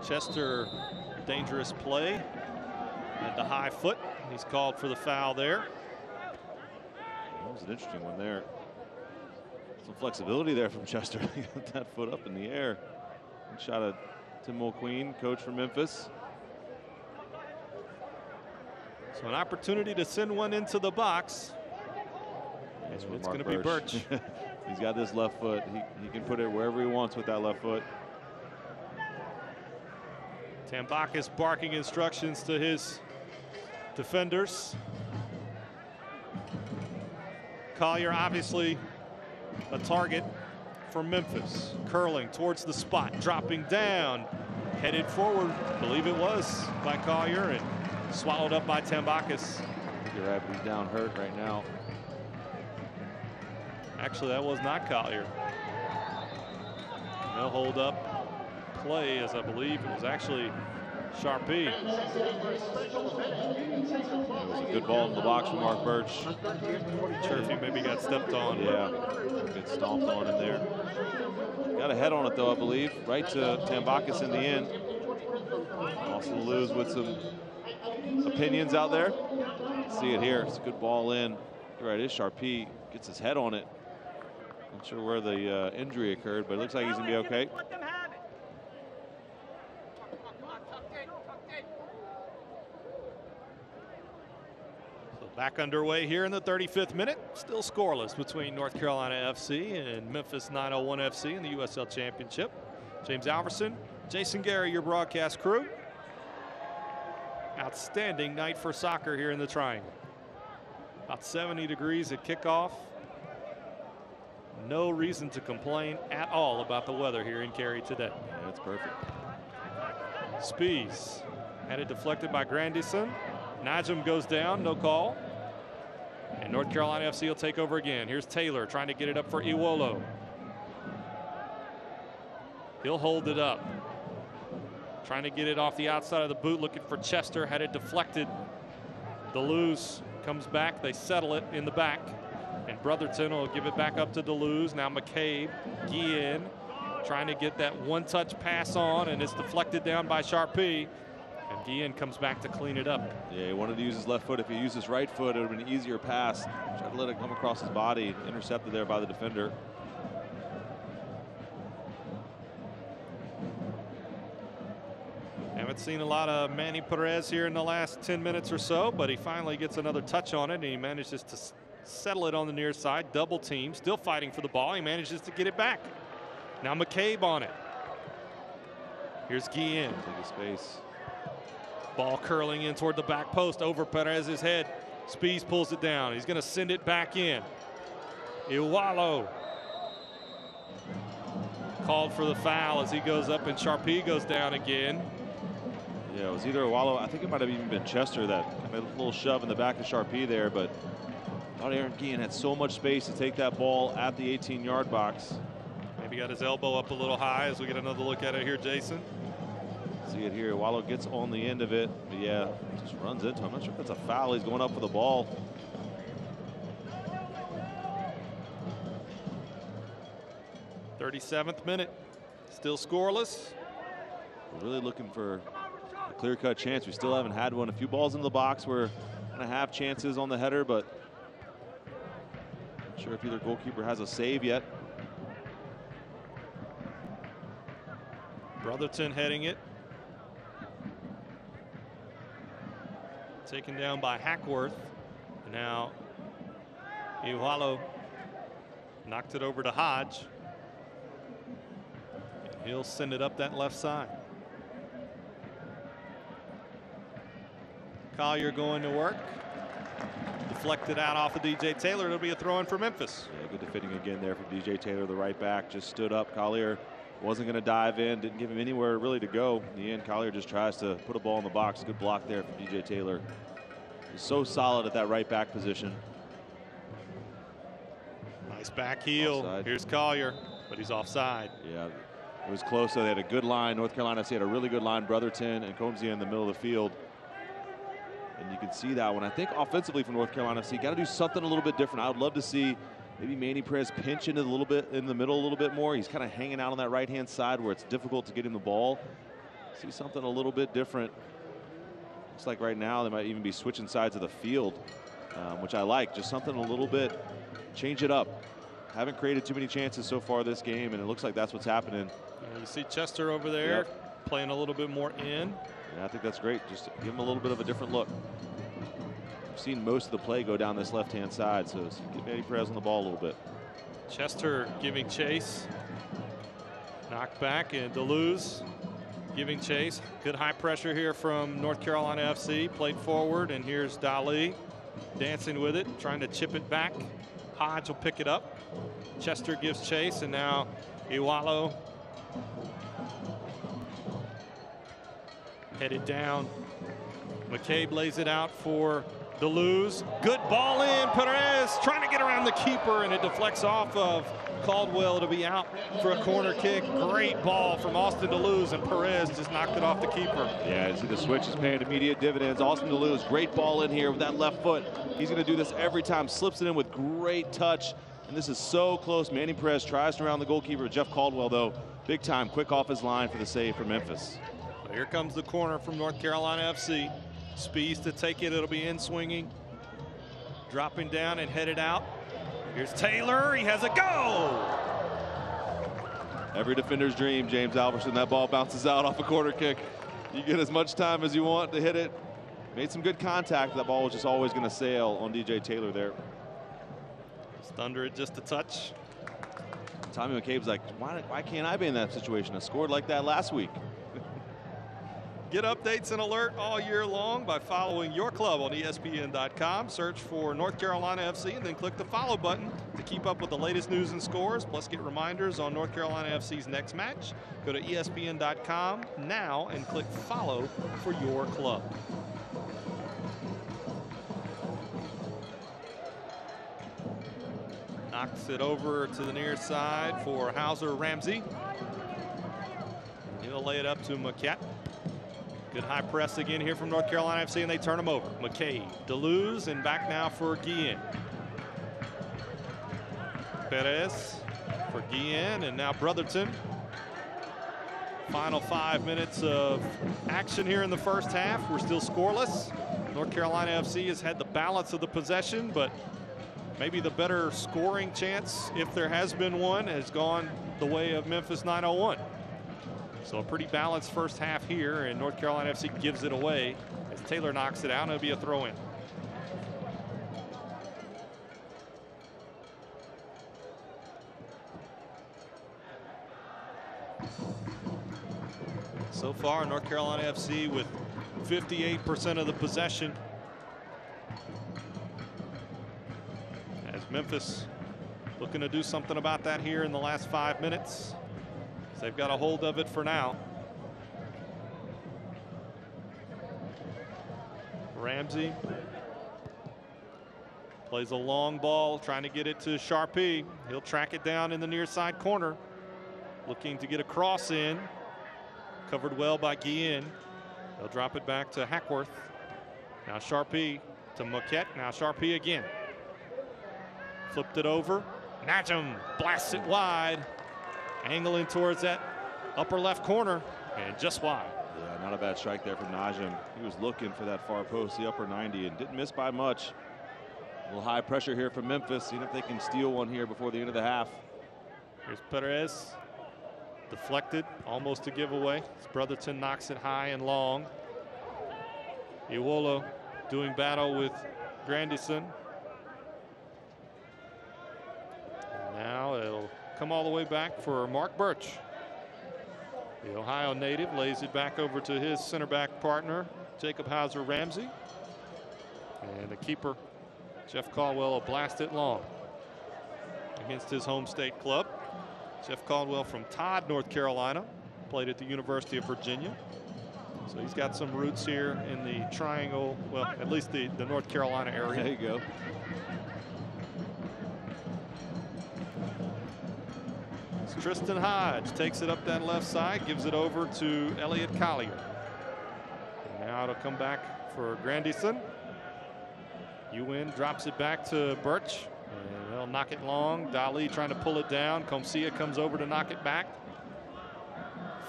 Chester, dangerous play. And the high foot. He's called for the foul there. That was an interesting one there. Some flexibility there from Chester. He got that foot up in the air. Good shot at Tim Mulqueen, coach for Memphis. So an opportunity to send one into the box. It's going to be Birch. He's got this left foot. He can put it wherever he wants with that left foot. Tambakis barking instructions to his defenders. Collier obviously a target for Memphis. Curling towards the spot, dropping down, headed forward, believe it was, by Collier, and swallowed up by Tambakis. You're right, but he's down hurt right now. Actually, that was not Collier. No hold up play, as I believe it was actually Sharpie. It was a good ball in the box from Mark Birch. Sure if he maybe got stepped on. Yeah, get stomped on in there. Got a head on it though, I believe, right to Tambakis in the end. Also lose with some opinions out there. See it here. It's a good ball in. You're right, it is Sharpie. Gets his head on it. Not sure where the injury occurred, but it looks like he's gonna be okay. Back underway here in the 35th minute. Still scoreless between North Carolina FC and Memphis 901 FC in the USL Championship. James Alverson, Jason Gary, your broadcast crew. Outstanding night for soccer here in the Triangle. About 70 degrees at kickoff. No reason to complain at all about the weather here in Cary today. Yeah, that's perfect. Spees had it deflected by Grandison. Najim goes down, no call. And North Carolina FC will take over again. Here's Taylor trying to get it up for Iwolo. He'll hold it up. Trying to get it off the outside of the boot, looking for Chester, had it deflected. Deleuze comes back, they settle it in the back. And Brotherton will give it back up to Deleuze. Now McCabe, Guillen, trying to get that one-touch pass on, and it's deflected down by Sharpie. And Guillen comes back to clean it up. Yeah, he wanted to use his left foot. If he used his right foot, it would have been an easier pass. Tried to let it come across his body, intercepted there by the defender. Haven't seen a lot of Manny Perez here in the last 10 minutes or so, but he finally gets another touch on it, and he manages to settle it on the near side. Double team, still fighting for the ball. He manages to get it back. Now McCabe on it. Here's Guillen. Take his space. Ball curling in toward the back post over Perez's head. Spees pulls it down. He's going to send it back in. Iwalo called for the foul as he goes up, and Sharpie goes down again. Yeah, it was either Iwalo, I think it might have even been Chester, that kind of little shove in the back of Sharpie there, but I thought Aaron Guillen had so much space to take that ball at the 18-yard box. Maybe got his elbow up a little high as we get another look at it here, Jason. See it here. Wallow gets on the end of it. But yeah, just runs into him. I'm not sure if that's a foul. He's going up for the ball. '37th minute. Still scoreless. We're really looking for a clear-cut chance. We still haven't had one. A few balls into the box. We're going to have chances on the header, but not sure if either goalkeeper has a save yet. Brotherton heading it. Taken down by Hackworth. Now Iwalo knocked it over to Hodge. And he'll send it up that left side. Collier going to work. Deflected out off of DJ Taylor. It'll be a throw in for Memphis. Yeah, good defending again there from DJ Taylor, the right back. Just stood up. Collier wasn't going to dive in, didn't give him anywhere really to go. In the end, Collier just tries to put a ball in the box. Good block there from DJ Taylor. He's so solid at that right back position. Nice back heel. Offside. Here's Collier, but he's offside. Yeah, it was close. So they had a good line. North Carolina had a really good line. Brotherton and Combs in the middle of the field. And you can see that one. I think offensively from North Carolina FC, got to do something a little bit different. I would love to see maybe Manny Perez pinch in a little bit in the middle a little bit more. He's kind of hanging out on that right-hand side where it's difficult to get him the ball. See something a little bit different. Looks like right now they might even be switching sides of the field, which I like. Just something a little bit, change it up. Haven't created too many chances so far this game, and it looks like that's what's happening. And you see Chester over there playing a little bit more in. Yeah, I think that's great. Just give him a little bit of a different look. We've seen most of the play go down this left-hand side, so get Manny Perez on the ball a little bit. Chester giving chase. Knocked back, and Deleuze giving chase. Good high pressure here from North Carolina FC. Played forward, and here's Dali dancing with it, trying to chip it back. Hodge will pick it up. Chester gives chase, and now Iwalo headed down. McCabe lays it out for DeLuz. Good ball in. Perez trying to get around the keeper, and it deflects off of Caldwell to be out for a corner kick. Great ball from Austin DeLuz, and Perez just knocked it off the keeper. Yeah, you see the switch is paying immediate dividends. Austin DeLuz, great ball in here with that left foot. He's going to do this every time. Slips it in with great touch, and this is so close. Manny Perez tries to round the goalkeeper. Jeff Caldwell, though, big time, quick off his line for the save for Memphis. Here comes the corner from North Carolina FC. Speeds to take it. It'll be in swinging. Dropping down and headed out. Here's Taylor. He has a go. Every defender's dream, James Alverson. That ball bounces out off a corner kick. You get as much time as you want to hit it. Made some good contact. That ball was just always going to sail on DJ Taylor there. Just under it just a touch. Tommy McCabe's like, why can't I be in that situation? I scored like that last week. Get updates and alert all year long by following your club on ESPN.com. Search for North Carolina FC and then click the follow button to keep up with the latest news and scores. Plus get reminders on North Carolina FC's next match. Go to ESPN.com now and click follow for your club. Knocks it over to the near side for Hauser Ramsey. He'll lay it up to Maquette. Good high press again here from North Carolina FC, and they turn him over. McCabe, DeLuz, and back now for Guillen. Perez for Guillen, and now Brotherton. Final 5 minutes of action here in the first half. We're still scoreless. North Carolina FC has had the balance of the possession, but maybe the better scoring chance, if there has been one, has gone the way of Memphis 901. So a pretty balanced first half here, and North Carolina FC gives it away as Taylor knocks it out, and it'll be a throw-in. So far, North Carolina FC with 58% of the possession, as Memphis looking to do something about that here in the last 5 minutes. They've got a hold of it for now. Ramsey plays a long ball, trying to get it to Sharpie. He'll track it down in the near side corner, looking to get a cross in. Covered well by Guillen. They'll drop it back to Hackworth. Now Sharpie to Maquette. Now Sharpie again. Flipped it over. Najim blasts it wide. Angling towards that upper left corner, and just wide. Yeah, not a bad strike there from Najim. He was looking for that far post, the upper 90, and didn't miss by much. A little high pressure here from Memphis, seeing if they can steal one here before the end of the half. Here's Perez. Deflected, almost a giveaway. Brotherton knocks it high and long. Iwolo doing battle with Grandison. And now it'll come all the way back for Mark Birch. The Ohio native lays it back over to his center back partner, Jacob Hauser Ramsey. And the keeper, Jeff Caldwell, will blast it long against his home state club. Jeff Caldwell from Todd, North Carolina, played at the University of Virginia. So he's got some roots here in the triangle, well, at least the North Carolina area. There you go. Tristan Hodge takes it up that left side, gives it over to Elliot Collier. And now it'll come back for Grandison. Ewan drops it back to Birch, and they'll knock it long. Dali trying to pull it down. Comcia comes over to knock it back.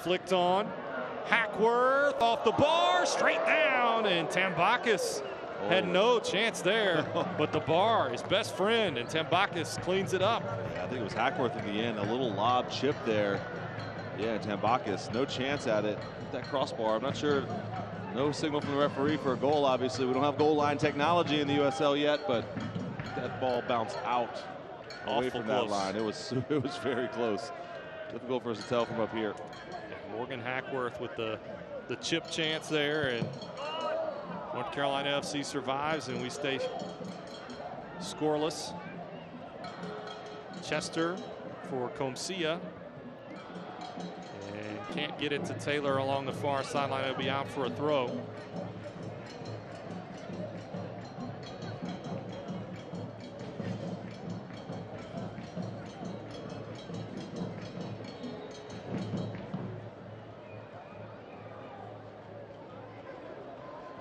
Flicked on. Hackworth off the bar, straight down, and Tambakis had no chance there, but the bar, his best friend, and Tambakis cleans it up. Yeah, I think it was Hackworth in the end, a little lob chip there. Yeah, Tambakis, no chance at it. That crossbar, I'm not sure, no signal from the referee for a goal, obviously. We don't have goal line technology in the USL yet, but that ball bounced out away from that line. It was very close. Difficult for us to tell from up here. Yeah, Morgan Hackworth with the chip chance there, and North Carolina FC survives, and we stay scoreless. Chester for Comcia. And can't get it to Taylor along the far sideline. It'll be out for a throw.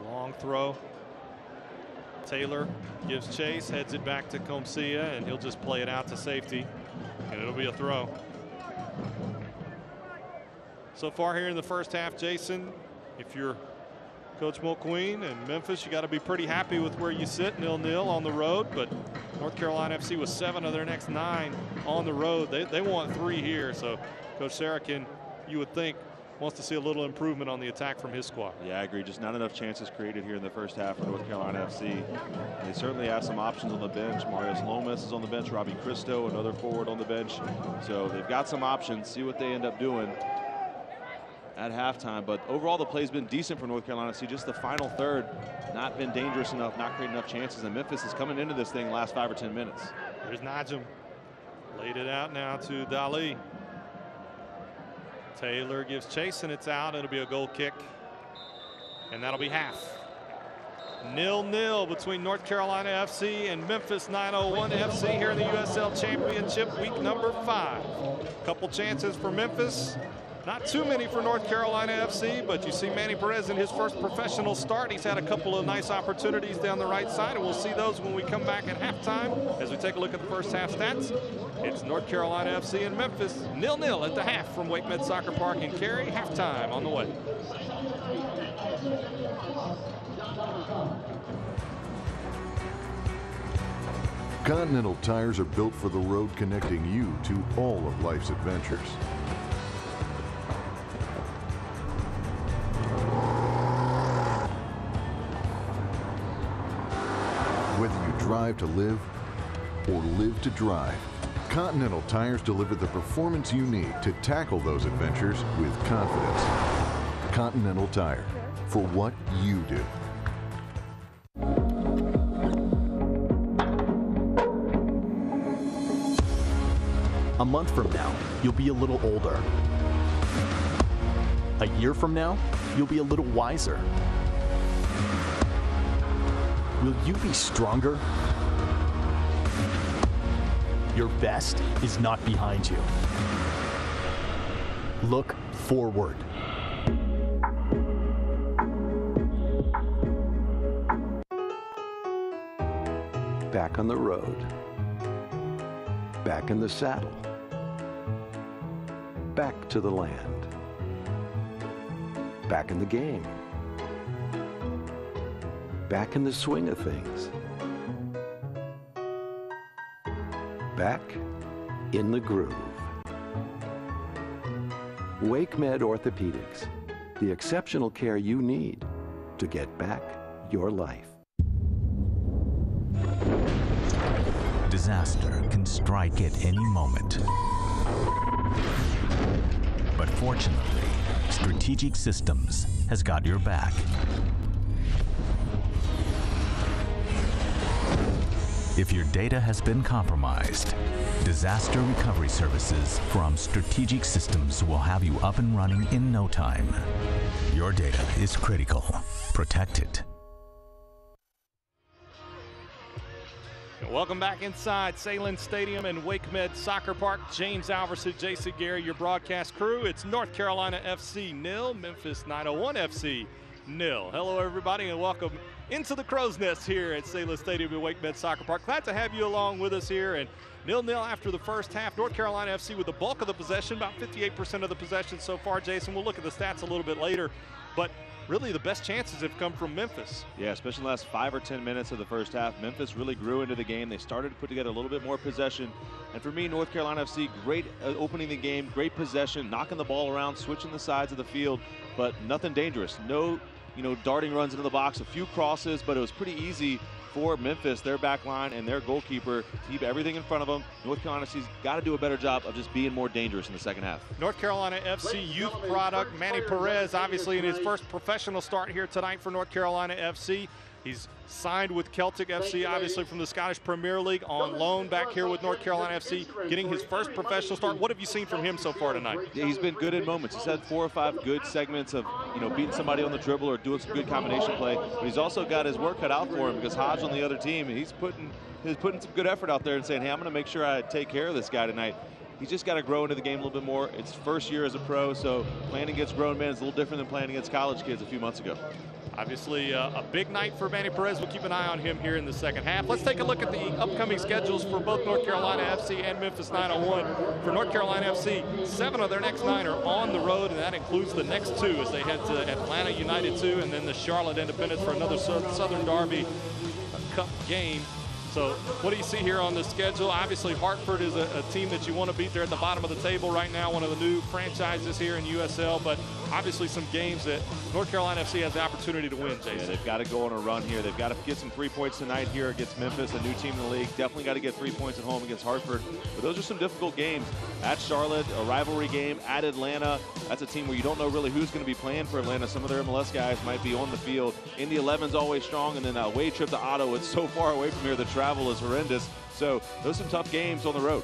Long throw. Taylor gives chase, heads it back to Comcia, and he'll just play it out to safety, and it'll be a throw. So far here in the first half, Jason, if you're Coach Mulqueen and Memphis, you got to be pretty happy with where you sit, 0-0 on the road. But North Carolina FC with 7 of their next 9 on the road. They want 3 here. So Coach Sarakin, you would think, wants to see a little improvement on the attack from his squad. Yeah, I agree. Just not enough chances created here in the first half for North Carolina FC. They certainly have some options on the bench. Marius Lomas is on the bench. Robbie Cristo, another forward on the bench. So they've got some options. See what they end up doing at halftime. But overall, the play's been decent for North Carolina FC. Just the final third, not been dangerous enough, not creating enough chances. And Memphis is coming into this thing last 5 or 10 minutes. There's Najim. Laid it out now to Dali. Taylor gives chase, and it's out. It'll be a goal kick, and that'll be half. 0-0 between North Carolina FC and Memphis 901 FC here in the USL Championship, week number 5. Couple chances for Memphis. Not too many for North Carolina FC, but you see Manny Perez in his first professional start. He's had a couple of nice opportunities down the right side, and we'll see those when we come back at halftime as we take a look at the first half stats. It's North Carolina FC and Memphis 0-0 at the half from Wake Med Soccer Park in Cary. Halftime on the way. Continental tires are built for the road, connecting you to all of life's adventures. Whether you drive to live or live to drive, Continental tires deliver the performance you need to tackle those adventures with confidence. Continental Tire, for what you do. A month from now, you'll be a little older. A year from now, you'll be a little wiser. Will you be stronger? Your best is not behind you. Look forward. Back on the road. Back in the saddle. Back to the land. Back in the game. Back in the swing of things. Back in the groove. Wake Med Orthopedics, the exceptional care you need to get back your life. Disaster can strike at any moment. But fortunately, Strategic Systems has got your back. If your data has been compromised, disaster recovery services from Strategic Systems will have you up and running in no time. Your data is critical. Protect it. Welcome back inside Salem Stadium and Wake Med Soccer Park. James Alverson, Jason Gary, your broadcast crew. It's North Carolina FC 0, Memphis 901 FC 0. Hello, everybody, and welcome into the Crow's Nest here at Salem Stadium and Wake Med Soccer Park. Glad to have you along with us here. And 0-0 after the first half. North Carolina FC with the bulk of the possession, about 58% of the possession so far, Jason. We'll look at the stats a little bit later. But really, the best chances have come from Memphis. Yeah, especially in the last 5 or 10 minutes of the first half. Memphis really grew into the game. They started to put together a little bit more possession. And for me, North Carolina FC, great opening the game, great possession, knocking the ball around, switching the sides of the field, but nothing dangerous. No, darting runs into the box, a few crosses, but it was pretty easy for Memphis, their back line, and their goalkeeper to keep everything in front of them. North Carolina FC's got to do a better job of just being more dangerous in the second half. North Carolina FC youth product, Manny Perez, obviously in his first professional start here tonight for North Carolina FC. He's signed with Celtic FC, obviously from the Scottish Premier League, on loan back here with North Carolina FC, getting his first professional start. What have you seen from him so far tonight? Yeah, he's been good in moments. He's had 4 or 5 good segments of, beating somebody on the dribble or doing some good combination play. But he's also got his work cut out for him because Hodge on the other team, and he's putting some good effort out there and saying, hey, I'm going to make sure I take care of this guy tonight. He's just got to grow into the game a little bit more. It's first year as a pro, so playing against grown men is a little different than playing against college kids a few months ago. Obviously, a big night for Manny Perez. We'll keep an eye on him here in the second half. Let's take a look at the upcoming schedules for both North Carolina FC and Memphis 901. For North Carolina FC, 7 of their next 9 are on the road, and that includes the next 2 as they head to Atlanta United 2 and then the Charlotte Independence for another Southern Derby Cup game. So what do you see here on the schedule? Obviously, Hartford is a team that you want to beat. They're at the bottom of the table right now, one of the new franchises here in USL, but obviously some games that North Carolina FC has the opportunity to win, Jason. Yeah, they've got to go on a run here. They've got to get some 3 points tonight here against Memphis, a new team in the league. Definitely got to get 3 points at home against Hartford. But those are some difficult games. At Charlotte, a rivalry game. At Atlanta, that's a team where you don't know really who's going to be playing for Atlanta. Some of their MLS guys might be on the field. Indy 11's always strong, and then a away trip to Ottawa. It's so far away from here. The travel is horrendous. So those are some tough games on the road.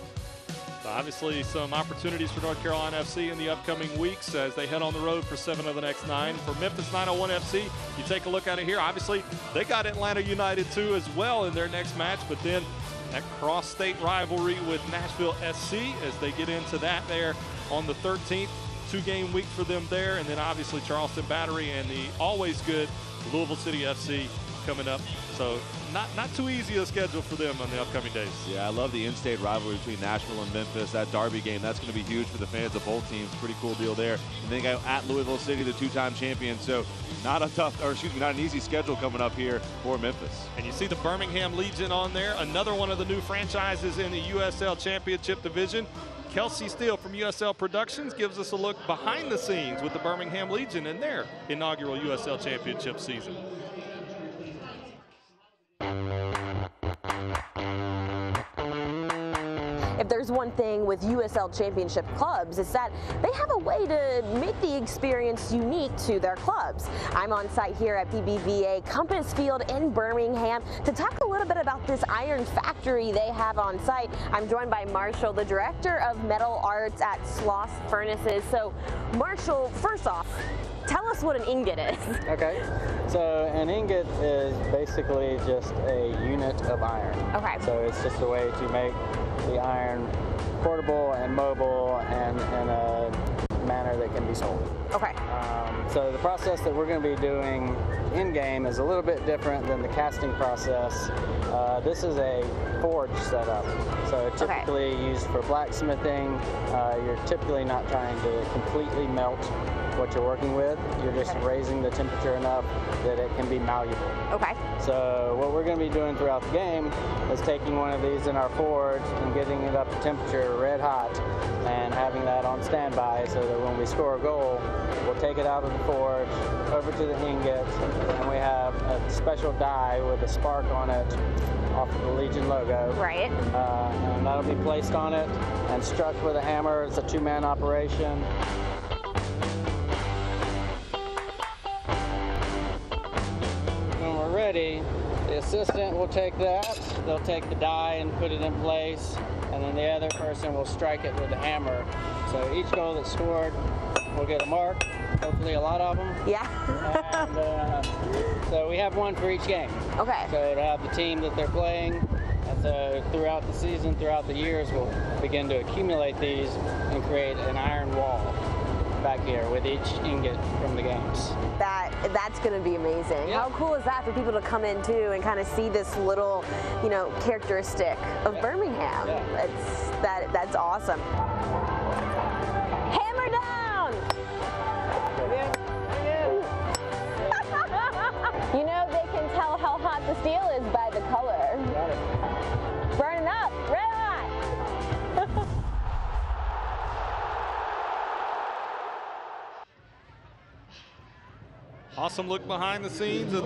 So obviously some opportunities for North Carolina FC in the upcoming weeks as they head on the road for 7 of the next 9. For Memphis 901 FC, you take a look at it here. Obviously, they got Atlanta United 2 as well in their next match, but then that cross-state rivalry with Nashville SC as they get into that there on the 13th. 2-game week for them there, and then obviously Charleston Battery and the always good Louisville City FC coming up. So not too easy a schedule for them on the upcoming days. Yeah, I love the in-state rivalry between Nashville and Memphis. That Derby game, that's going to be huge for the fans of both teams. Pretty cool deal there. And then go at Louisville City, the 2-time champion. So not an easy schedule coming up here for Memphis. And you see the Birmingham Legion on there, another one of the new franchises in the USL Championship Division. Kelsey Steele from USL Productions gives us a look behind the scenes with the Birmingham Legion in their inaugural USL Championship season. If there's one thing with USL Championship clubs, is that they have a way to make the experience unique to their clubs. I'm on site here at BBVA Compass Field in Birmingham to talk a little bit about this iron factory they have on site. I'm joined by Marshall, the director of metal arts at Sloss Furnaces. So, Marshall, first off, tell us what an ingot is. Okay, so an ingot is basically just a unit of iron. Okay. So it's just a way to make the iron portable and mobile and in a manner that can be sold. Okay. So the process that we're going to be doing in-game is a little bit different than the casting process. This is a forge setup, so typically used for blacksmithing. You're typically not trying to completely melt what you're working with. You're just raising the temperature enough that it can be malleable. Okay. So what we're going to be doing throughout the game is taking one of these in our forge and getting it up to temperature red hot and having that on standby so that when we score a goal, we'll take it out of the forge, over to the ingot, and we have a special die with a spark on it off of the Legion logo. Right. And that'll be placed on it and struck with a hammer. It's a 2-man operation. Ready, the assistant will take that, they'll take the die and put it in place, and then the other person will strike it with a hammer. So each goal that's scored will get a mark, hopefully a lot of them. Yeah. And so we have one for each game. Okay. So to have the team that they're playing, and so throughout the season, throughout the years, we'll begin to accumulate these and create an iron wall back here with each ingot from the games. That's going to be amazing. Yeah. How cool is that for people to come in too and kind of see this little, characteristic of Birmingham? Yeah. That's awesome. Hammer down! They can tell how hot the steel is by the color. Got it. Burning up, red hot. Awesome look behind the scenes of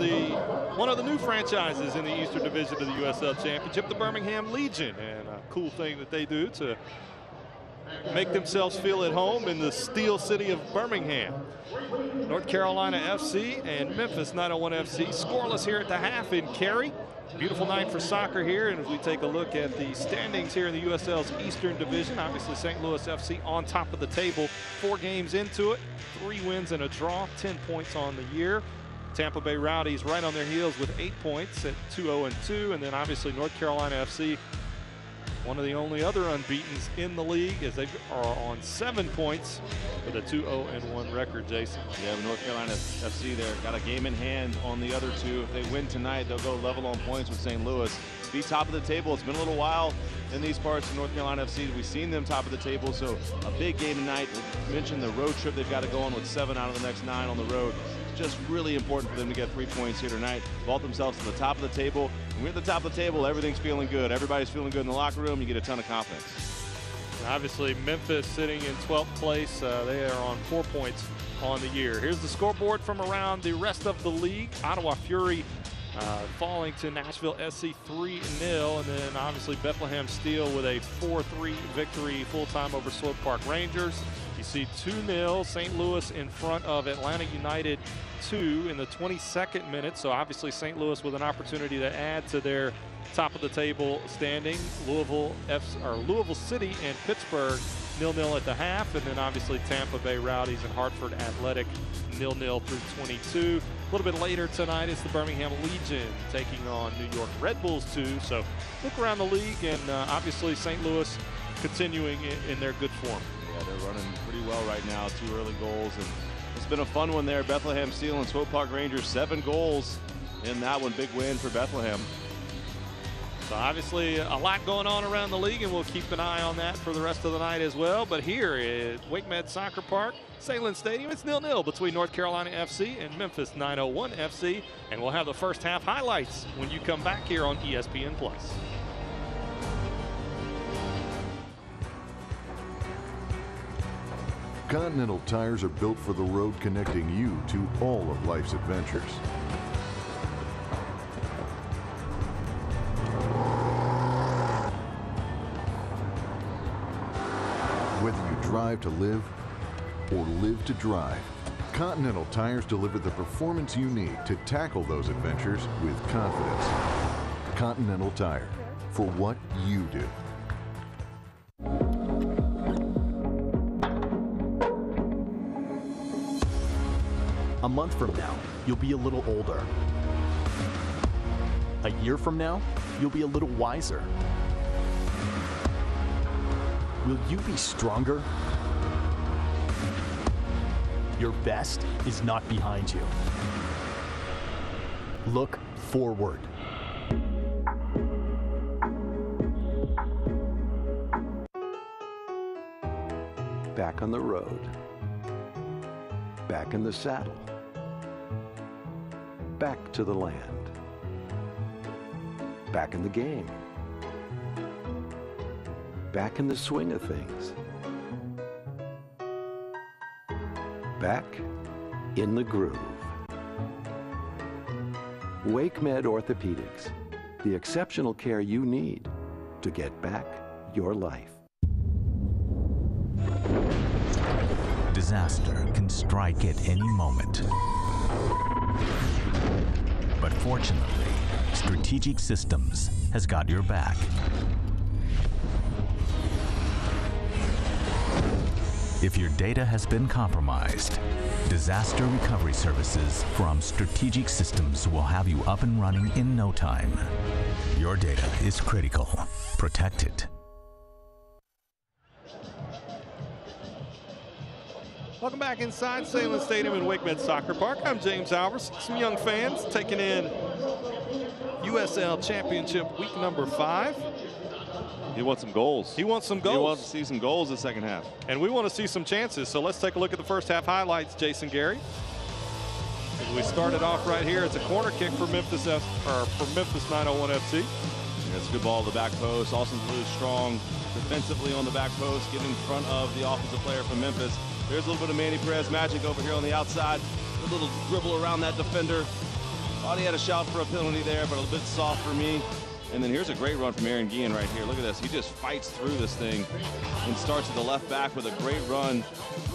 one of the new franchises in the Eastern Division of the USL Championship, the Birmingham Legion. And a cool thing that they do to make themselves feel at home in the Steel City of Birmingham. North Carolina FC and Memphis 901 FC scoreless here at the half in Cary. Beautiful night for soccer here, and as we take a look at the standings here in the USL's Eastern Division, obviously St. Louis FC on top of the table, 4 games into it, 3 wins and a draw, 10 points on the year. Tampa Bay Rowdies right on their heels with 8 points at 2-0-2, and then obviously North Carolina FC, one of the only other unbeatens in the league, as they are on 7 points with a 2-0-1 record, Jason. Yeah, but North Carolina FC there got a game in hand on the other 2. If they win tonight, they'll go level on points with St. Louis. Be top of the table. It's been a little while in these parts of North Carolina FC. We've seen them top of the table, so a big game tonight. We mentioned the road trip they've got to go on with 7 out of the next 9 on the road. Just really important for them to get 3 points here tonight, vault themselves to the top of the table. When we're at the top of the table, everything's feeling good. Everybody's feeling good in the locker room. You get a ton of confidence. Obviously, Memphis sitting in 12th place. They are on 4 points on the year. Here's the scoreboard from around the rest of the league. Ottawa Fury falling to Nashville SC 3-0, and then obviously Bethlehem Steel with a 4-3 victory full-time over Swope Park Rangers. You see 2-0 St. Louis in front of Atlanta United 2 in the 22nd minute. So obviously St. Louis with an opportunity to add to their top of the table standing. Louisville City and Pittsburgh 0-0 at the half, and then obviously Tampa Bay Rowdies and Hartford Athletic 0-0 through 22. A little bit later tonight is the Birmingham Legion taking on New York Red Bulls 2. So look around the league, and obviously St. Louis continuing in their good form. Yeah, they're running pretty well right now. 2 early goals, and it's been a fun one there. Bethlehem Steel and Swope Park Rangers, 7 goals in that one. Big win for Bethlehem. So obviously a lot going on around the league, and we'll keep an eye on that for the rest of the night as well. But here at Wake Med Soccer Park, Salem Stadium, it's 0-0 between North Carolina FC and Memphis 901 FC. And we'll have the first half highlights when you come back here on ESPN+. Continental tires are built for the road, connecting you to all of life's adventures. Whether you drive to live or live to drive, Continental tires deliver the performance you need to tackle those adventures with confidence. Continental Tire, for what you do. A month from now, you'll be a little older. A year from now, you'll be a little wiser. Will you be stronger? Your best is not behind you. Look forward. Back on the road. Back in the saddle. Back to the land. Back in the game. Back in the swing of things. Back in the groove. WakeMed Orthopedics, the exceptional care you need to get back your life. Disaster can strike at any moment. But fortunately, Strategic Systems has got your back. If your data has been compromised, disaster recovery services from Strategic Systems will have you up and running in no time. Your data is critical. Protect it. Welcome back inside Salem Stadium in Wake Med Soccer Park. I'm James Alvers. Some young fans taking in USL Championship week number 5. He wants some goals. He wants some goals. He wants to see some goals the second half. And we want to see some chances. So let's take a look at the first half highlights, Jason Gary. As we started off right here, it's a corner kick for Memphis 901 FC. Yeah, it's a good ball to the back post. Austin's really strong defensively on the back post, getting in front of the offensive player from Memphis. There's a little bit of Manny Perez magic over here on the outside. A little dribble around that defender. Thought he had a shout for a penalty there, but a bit soft for me. And then here's a great run from Aaron Guillen right here. Look at this. He just fights through this thing and starts at the left back with a great run.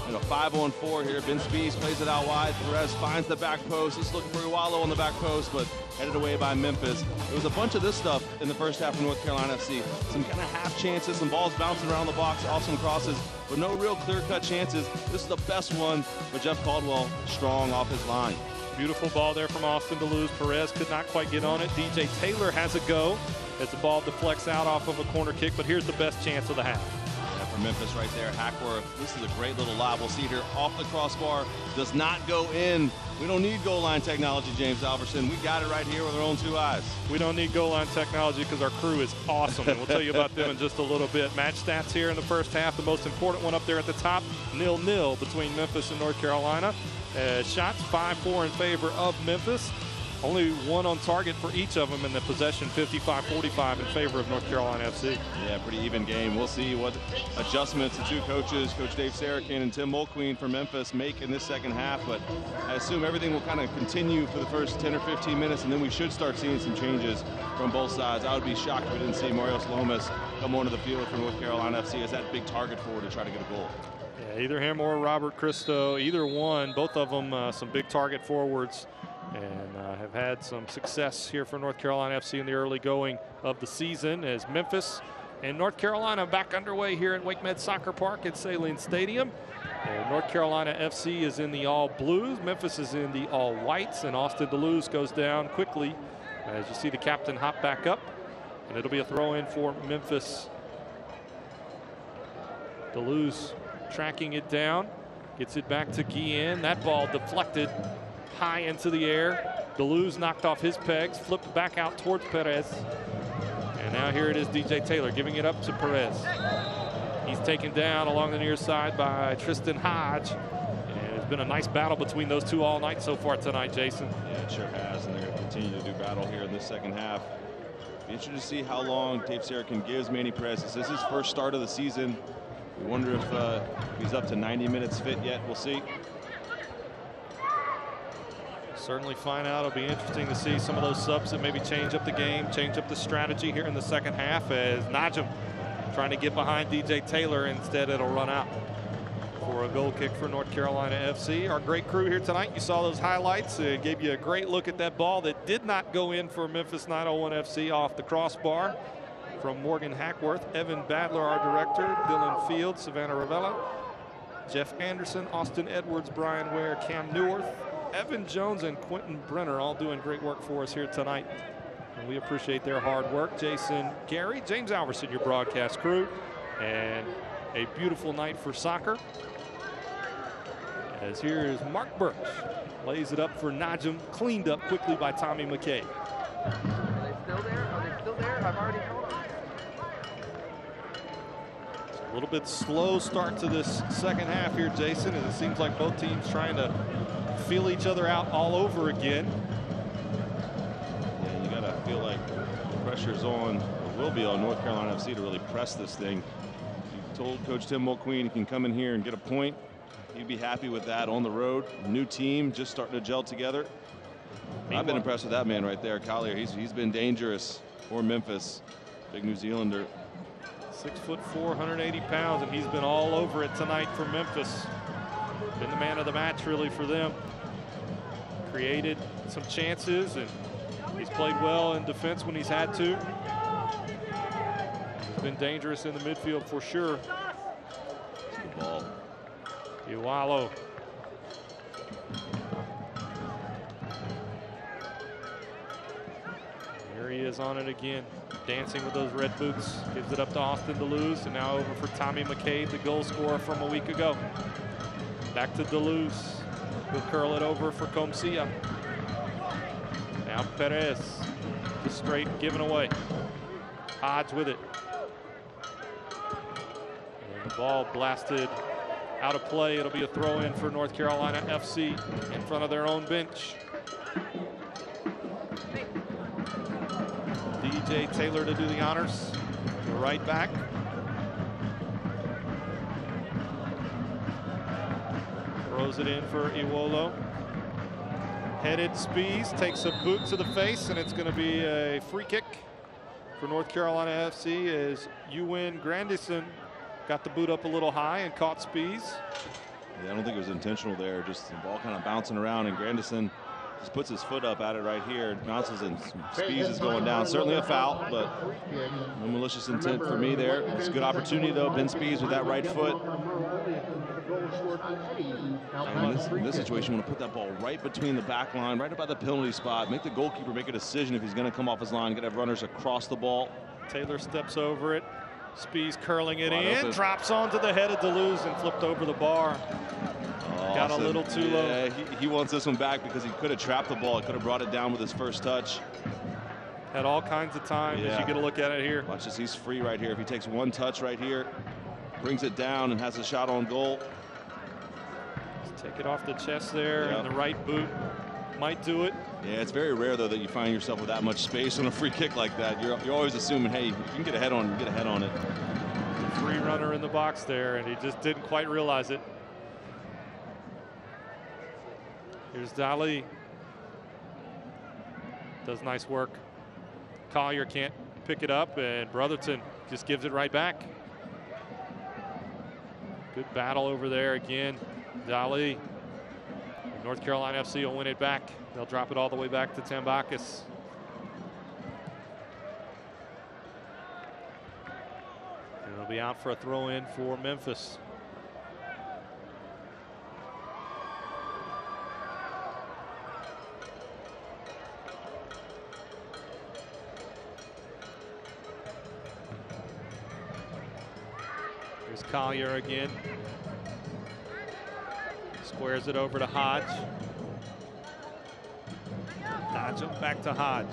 And a 5-on-4 here. Ben Spies plays it out wide. Perez finds the back post. He's looking for Iwalo on the back post, but headed away by Memphis. There was a bunch of this stuff in the first half of North Carolina FC. Some kind of half chances, some balls bouncing around the box, off some crosses, but no real clear-cut chances. This is the best one, but Jeff Caldwell strong off his line. Beautiful ball there from Austin Deleuze. Perez could not quite get on it. DJ Taylor has a go as the ball deflects out off of a corner kick, but here's the best chance of the half. Yeah, for Memphis right there, Hackworth. This is a great little lob. We'll see here off the crossbar. Does not go in. We don't need goal line technology, James Alverson. We got it right here with our own 2 eyes. We don't need goal line technology because our crew is awesome, and we'll tell you about them in just a little bit. Match stats here in the first half. The most important one up there at the top, 0-0 between Memphis and North Carolina. Shots 5-4 in favor of Memphis. Only one on target for each of them in the possession, 55-45 in favor of North Carolina FC. Yeah, pretty even game. We'll see what adjustments the two coaches, Coach Dave Sarakin and Tim Mulqueen for Memphis, make in this second half. But I assume everything will kind of continue for the first 10 or 15 minutes, and then we should start seeing some changes from both sides. I would be shocked if we didn't see Marios Lomas come onto the field for North Carolina FC as that big target forward to try to get a goal. Yeah, either him or Robert Christo, either one, both of them some big target forwards, and have had some success here for North Carolina FC in the early going of the season as Memphis and North Carolina back underway here at Wake Med Soccer Park at Saline Stadium. And North Carolina FC is in the all blues, Memphis is in the all whites, and Austin Deleuze goes down quickly as you see the captain hop back up, and it'll be a throw in for Memphis. Deleuze tracking it down, gets it back to Guillen. That ball deflected high into the air. Deleuze knocked off his pegs, flipped back out towards Perez. And now here it is DJ Taylor giving it up to Perez. He's taken down along the near side by Tristan Hodge. And it's been a nice battle between those two all night so far tonight, Jason. Yeah, it sure has, and they're going to continue to do battle here in this second half. Be interested to see how long Dave Sarakin gives Manny Perez. This is his first start of the season. We wonder if he's up to 90 minutes fit yet. We'll see. Certainly find out. It'll be interesting to see some of those subs that maybe change up the game, change up the strategy here in the second half as Najim trying to get behind DJ Taylor. Instead, it'll run out for a goal kick for North Carolina FC. Our great crew here tonight. You saw those highlights. It gave you a great look at that ball that did not go in for Memphis 901 FC off the crossbar from Morgan Hackworth, Evan Badler, our director, Dylan Field, Savannah Ravella, Jeff Anderson, Austin Edwards, Brian Ware, Cam Neworth, Evan Jones, and Quentin Brenner all doing great work for us here tonight. And we appreciate their hard work. Jason Gary, James Alverson, your broadcast crew. And a beautiful night for soccer. As here is Mark Birch. Lays it up for Najim, cleaned up quickly by Tommy McKay. Are they still there? Are they still there? I've already told them. A little bit slow start to this second half here, Jason, and it seems like both teams trying to feel each other out all over again. Yeah, you gotta feel like the pressure's on, or will be on North Carolina FC to really press this thing. You told Coach Tim Mulqueen he can come in here and get a point. He'd be happy with that on the road. New team just starting to gel together. I've been impressed with that man right there, Collier. He's been dangerous for Memphis. Big New Zealander. 6'4", 180 pounds, and he's been all over it tonight for Memphis. Been the man of the match really for them. Created some chances, and he's played well in defense when he's had to. He's been dangerous in the midfield for sure. Good ball. Iwalo. Here he is on it again, dancing with those red boots. Gives it up to Austin Deleuze, and now over for Tommy McCabe, the goal scorer from a week ago. Back to Deleuze. He'll curl it over for Comcia. Now Perez, just straight given away. Hodge with it. And the ball blasted out of play. It'll be a throw in for North Carolina FC in front of their own bench. DJ Taylor to do the honors. The right back. Throws it in for Iwolo. Headed Spies, takes a boot to the face, and it's going to be a free kick for North Carolina FC is Ewan Grandison got the boot up a little high and caught Spies. Yeah, I don't think it was intentional there. Just the ball kind of bouncing around, and Grandison just puts his foot up at it right here. It bounces, and Spies is going down. Certainly a foul, but no malicious intent for me there. It's a good opportunity, though. Ben Spies with that right foot. And in this situation, you want to put that ball right between the back line, right about the penalty spot. Make the goalkeeper make a decision if he's going to come off his line. Got to have runners across the ball. Taylor steps over it. Spies curling it in, drops onto the head of Deleuze and flipped over the bar. Got a little too low. Yeah, he wants this one back because he could have trapped the ball. He could have brought it down with his first touch. Had all kinds of time as you get a look at it here. Watch this, he's free right here. If he takes one touch right here, brings it down and has a shot on goal. Just take it off the chest there, and the right boot might do it. Yeah, it's very rare, though, that you find yourself with that much space on a free kick like that. You're always assuming, hey, if you can get a head on it, get a head on it. Free runner in the box there, and he just didn't quite realize it. Here's Dali. Does nice work. Collier can't pick it up, and Brotherton just gives it right back. Good battle over there again. Dali. North Carolina FC will win it back. They'll drop it all the way back to Tambakis. And it'll be out for a throw in for Memphis. Here's Collier again. Squares it over to Hodge. Najum back to Hodge.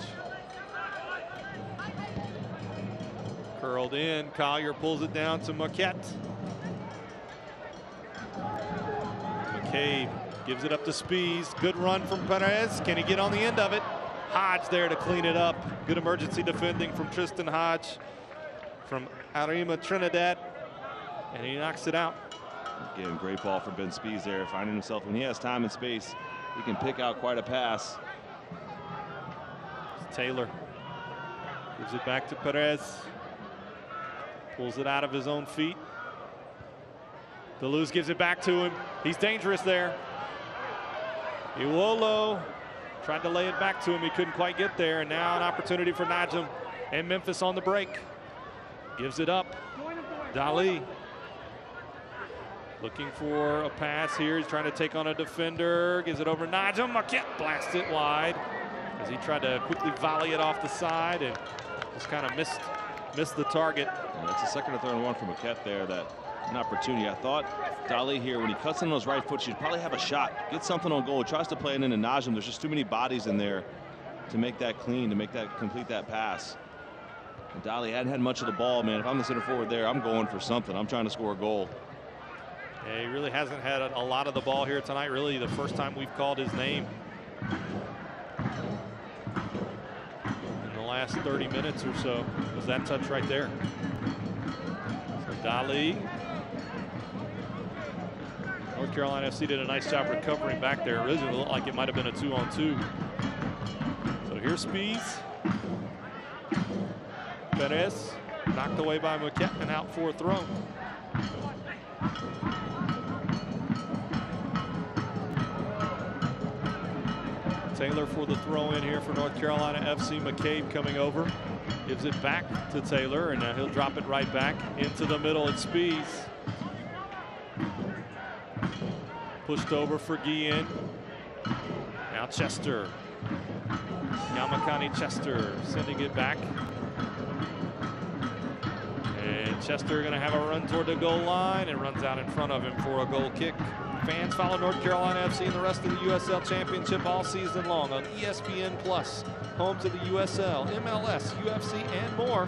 Curled in. Collier pulls it down to Marquette. McCabe gives it up to Spies. Good run from Perez. Can he get on the end of it? Hodge there to clean it up. Good emergency defending from Tristan Hodge from Arima Trinidad. And he knocks it out. Again, great ball for Ben Spies there, finding himself when he has time and space. He can pick out quite a pass. Taylor gives it back to Perez. Pulls it out of his own feet. Deleuze gives it back to him. He's dangerous there. Iwolo tried to lay it back to him. He couldn't quite get there. And now an opportunity for Najum and Memphis on the break. Gives it up. Dali. Looking for a pass here. He's trying to take on a defender. Gives it over Najum. Marquette blasts it wide as he tried to quickly volley it off the side and just kind of missed the target. Yeah, that's the second or third one from Marquette there. That an opportunity. I thought Dali here, when he cuts in those right foot, should probably have a shot. Get something on goal. Tries to play it into Najum. There's just too many bodies in there to make that clean, to make that complete that pass. And Dali hadn't had much of the ball, man. If I'm the center forward there, I'm going for something. I'm trying to score a goal. Yeah, he really hasn't had a lot of the ball here tonight. Really, the first time we've called his name in the last 30 minutes or so was that touch right there. So Dali. North Carolina FC did a nice job recovering back there. Originally it looked like it might have been a 2-on-2. So here's Spies. Perez knocked away by Marquette and out for a throw. Taylor for the throw in here for North Carolina FC. McCabe coming over. Gives it back to Taylor, and he'll drop it right back into the middle at Spies. Pushed over for Guillen. Now Chester. Yamakani Chester sending it back. And Chester going to have a run toward the goal line and runs out in front of him for a goal kick. Fans follow North Carolina FC and the rest of the USL Championship all season long on ESPN+, home to the USL, MLS, UFC, and more.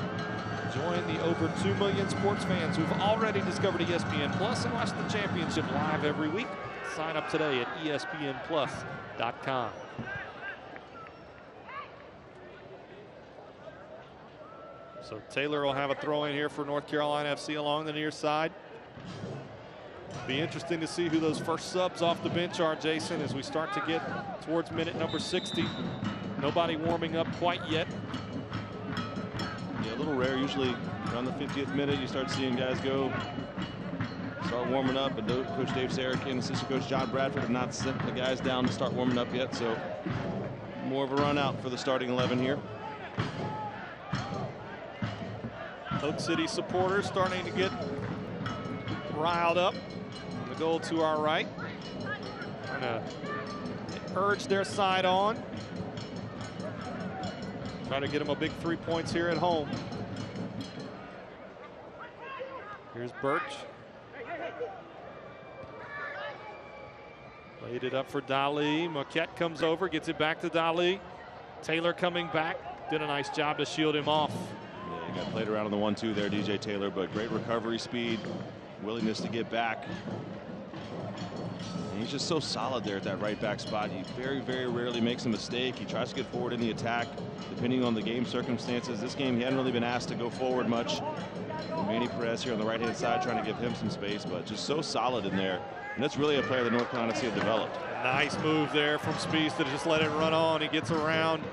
Join the over 2 million sports fans who've already discovered ESPN+ and watch the championship live every week. Sign up today at ESPNplus.com. So Taylor will have a throw in here for North Carolina FC along the near side. Be interesting to see who those first subs off the bench are, Jason, as we start to get towards minute number 60. Nobody warming up quite yet. Yeah, little rare. Usually around the 50th minute, you start seeing guys start warming up. And Coach Dave Sarek and assistant coach John Bradford have not sent the guys down to start warming up yet. So more of a run out for the starting 11 here. Oak City supporters starting to get riled up. The goal to our right. Trying to urge their side on. Try to get them a big 3 points here at home. Here's Birch. Laid it up for Dali. Marquette comes over, gets it back to Dali. Taylor coming back. Did a nice job to shield him off. Yeah, he got played around on the 1-2 there, DJ Taylor, but great recovery speed, willingness to get back. And he's just so solid there at that right back spot. He very, very rarely makes a mistake. He tries to get forward in the attack, depending on the game circumstances. This game, he hadn't really been asked to go forward much. And Manny Perez here on the right-hand side trying to give him some space, but just so solid in there. And that's really a player that North Carolina FC have developed. Nice move there from Spees to just let it run on. He gets around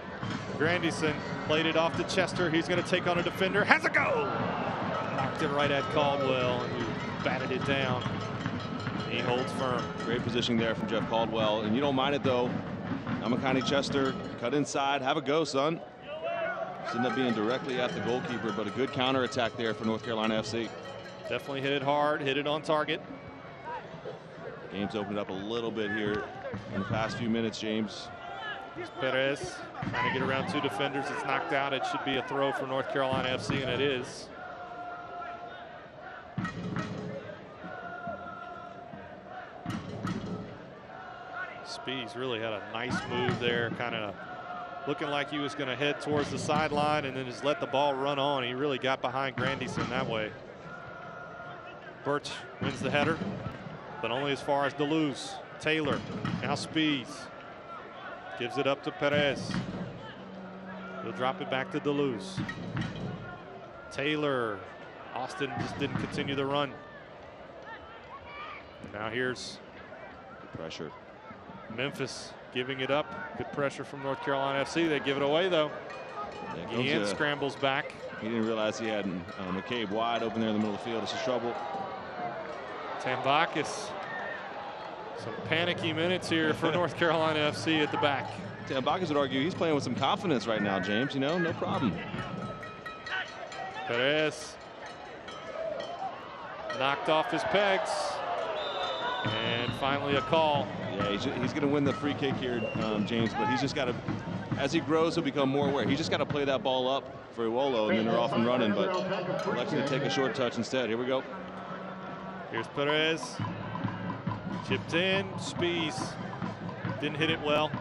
Grandison, played it off to Chester. He's going to take on a defender. Has a go! Knocked it right at Caldwell, and he batted it down. He holds firm. Great positioning there from Jeff Caldwell. And you don't mind it, though. Amakani Chester, cut inside. Have a go, son. This ended up being directly at the goalkeeper, but a good counterattack there for North Carolina FC. Definitely hit it hard, hit it on target. Game's opened up a little bit here in the past few minutes, James. Perez trying to get around two defenders. It's knocked out. It should be a throw for North Carolina FC, and it is. Spees really had a nice move there, kind of looking like he was going to head towards the sideline and then just let the ball run on. He really got behind Grandison that way. Birch wins the header, but only as far as Deleuze. Taylor, now Spees. Gives it up to Perez. He'll drop it back to Deleuze. Taylor. Austin just didn't continue the run. Now here's pressure. Memphis giving it up. Good pressure from North Carolina FC. They give it away, though. Ian scrambles back. He didn't realize he had McCabe wide open there in the middle of the field. This is trouble. Tambakis. Some panicky minutes here for North Carolina FC at the back. Tambakis would argue he's playing with some confidence right now, James. You know, no problem. Perez knocked off his pegs. And finally a call. Yeah, he's going to win the free kick here, James, but he's just got to, as he grows, he'll become more aware. He's just got to play that ball up for Iwolo, and then they're off and running, but electing to take a short touch instead. Here we go. Here's Perez. Chipped in. Spees didn't hit it well.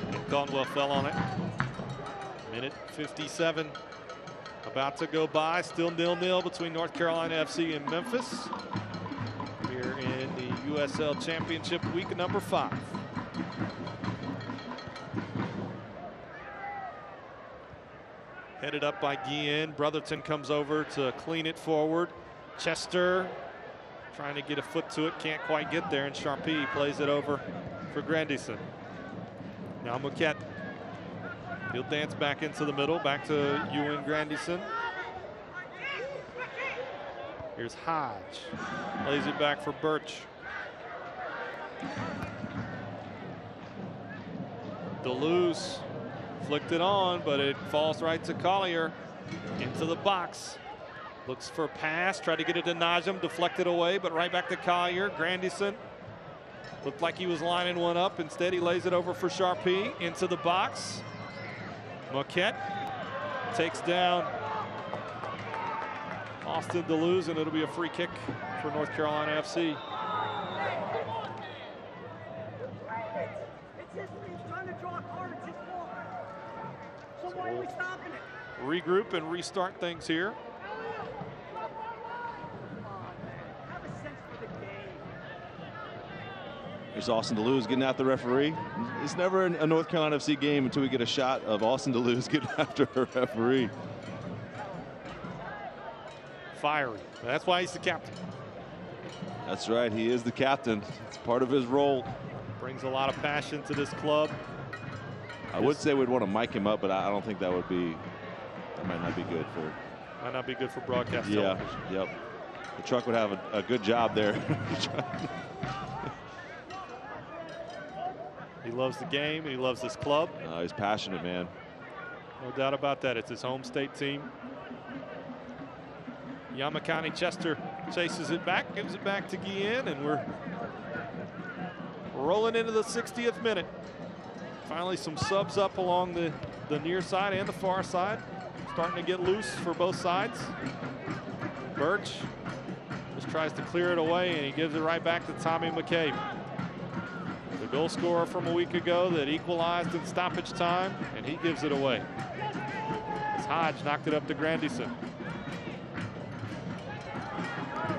And Caldwell fell on it. Minute 57 about to go by. Still 0-0 between North Carolina FC and Memphis. Here in the USL Championship week number 5. Headed up by Guillen. Brotherton comes over to clean it forward. Chester trying to get a foot to it, can't quite get there, and Charpie plays it over for Grandison. Now Marquette. He'll dance back into the middle, back to Ewan Grandison. Here's Hodge. Lays it back for Birch. Deleuze flicked it on, but it falls right to Collier into the box. Looks for a pass, tried to get it to Najim, deflected away, but right back to Collier. Grandison looked like he was lining one up. Instead, he lays it over for Charpie into the box. Marquette takes down Austin Deleuze, and it'll be a free kick for North Carolina FC. So we'll regroup and restart things here. Here's Austin Deleuze getting at the referee. It's never a North Carolina FC game until we get a shot of Austin Deleuze getting after a referee. Fiery. That's why he's the captain. That's right. He is the captain. It's part of his role. Brings a lot of passion to this club. I would say we'd want to mic him up, but I don't think that would be That might not be good for. Might not be good for broadcast Yeah. television. Yep. The truck would have a good job there. He loves the game. He loves this club. He's passionate, man. No doubt about that. It's his home state team. Yamakani Chester chases it back, gives it back to Guillen, and we're rolling into the 60th minute. Finally, some subs up along the near side and the far side. Starting to get loose for both sides. Birch just tries to clear it away, and he gives it right back to Tommy McCabe. The goal scorer from a week ago that equalized in stoppage time, and he gives it away. As Hodge knocked it up to Grandison.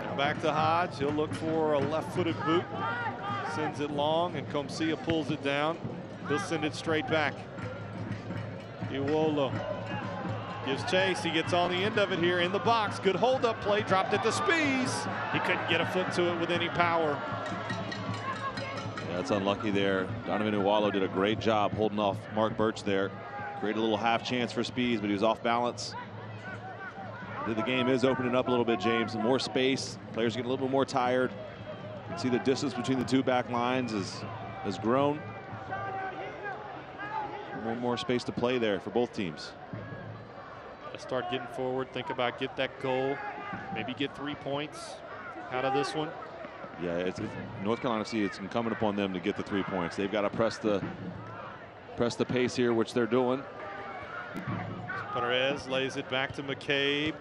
Now back to Hodge. He'll look for a left-footed boot. Sends it long, and Comcia pulls it down. He'll send it straight back. Iwolo gives chase. He gets on the end of it here in the box. Good hold-up play. Dropped it to Spies. He couldn't get a foot to it with any power. Yeah, it's unlucky there. Donovan Iwolo did a great job holding off Mark Birch there. Created a little half chance for Spies, but he was off balance. The game is opening up a little bit, James. And more space. Players getting a little bit more tired. You can see the distance between the two back lines has grown. More space to play there for both teams. Start getting forward. Think about get that goal. Maybe get 3 points out of this one. Yeah, it's North Carolina FC. It's incumbent upon them to get the 3 points. They've got to press the pace here, which they're doing. Perez lays it back to McCabe.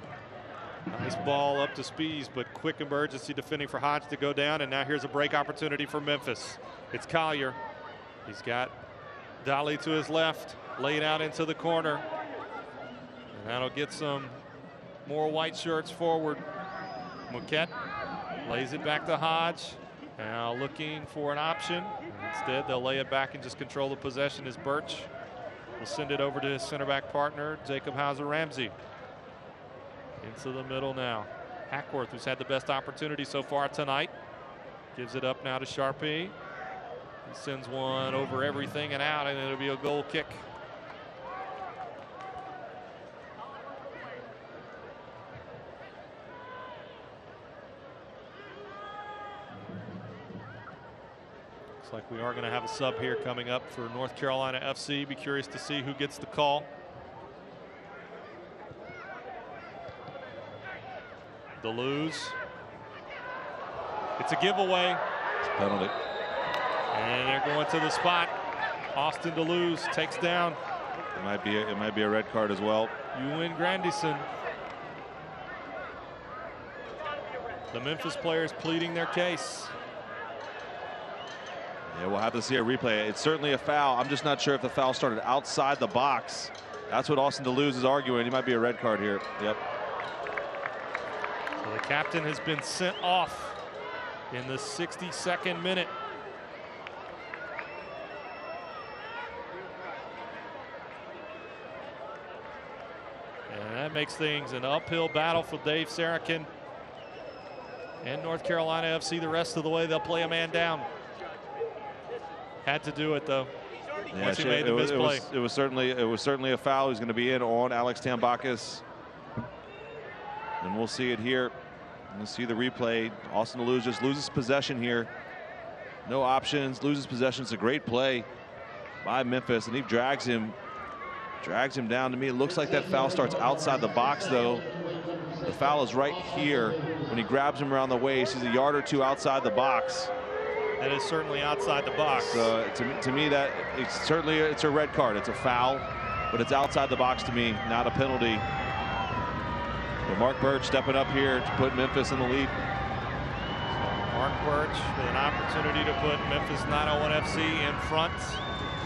Nice ball up to Spies, but quick emergency defending for Hodge to go down. And now here's a break opportunity for Memphis. It's Collier. He's got Dolly to his left, laid out into the corner. And that'll get some more white shirts forward. Mouquette lays it back to Hodge. Now looking for an option. Instead, they'll lay it back and just control the possession as Birch will send it over to his center back partner, Jacob Hauser-Ramsey. Into the middle now. Hackworth, who's had the best opportunity so far tonight, gives it up now to Sharpie. He sends one over everything and out, and it'll be a goal kick. Looks like we are going to have a sub here coming up for North Carolina FC. Be curious to see who gets the call. Deleuze. It's a giveaway. It's a penalty. And they're going to the spot. Austin Deleuze takes down. It might be a red card as well. Ewan Grandison. The Memphis players pleading their case. Yeah, we'll have to see a replay. It's certainly a foul. I'm just not sure if the foul started outside the box. That's what Austin Deleuze is arguing. He might be a red card here. Yep. So the captain has been sent off in the 62nd minute. And that makes things an uphill battle for Dave Sarakin and North Carolina FC the rest of the way. They'll play a man down. Had to do it though. Yeah, once he made the misplay. It was certainly a foul. He's going to be in on Alex Tambakis. And we'll see it here. We'll see the replay. Austin Deleuze just loses possession here. No options, loses possession. It's a great play by Memphis, and he drags him down. To me, it looks like that foul starts outside the box, though. The foul is right here when he grabs him around the waist. He's a yard or two outside the box. That is certainly outside the box. So to me, that it's a red card. It's a foul, but it's outside the box to me, not a penalty. But Mark Birch stepping up here to put Memphis in the lead. Mark Birch with an opportunity to put Memphis 901 FC in front.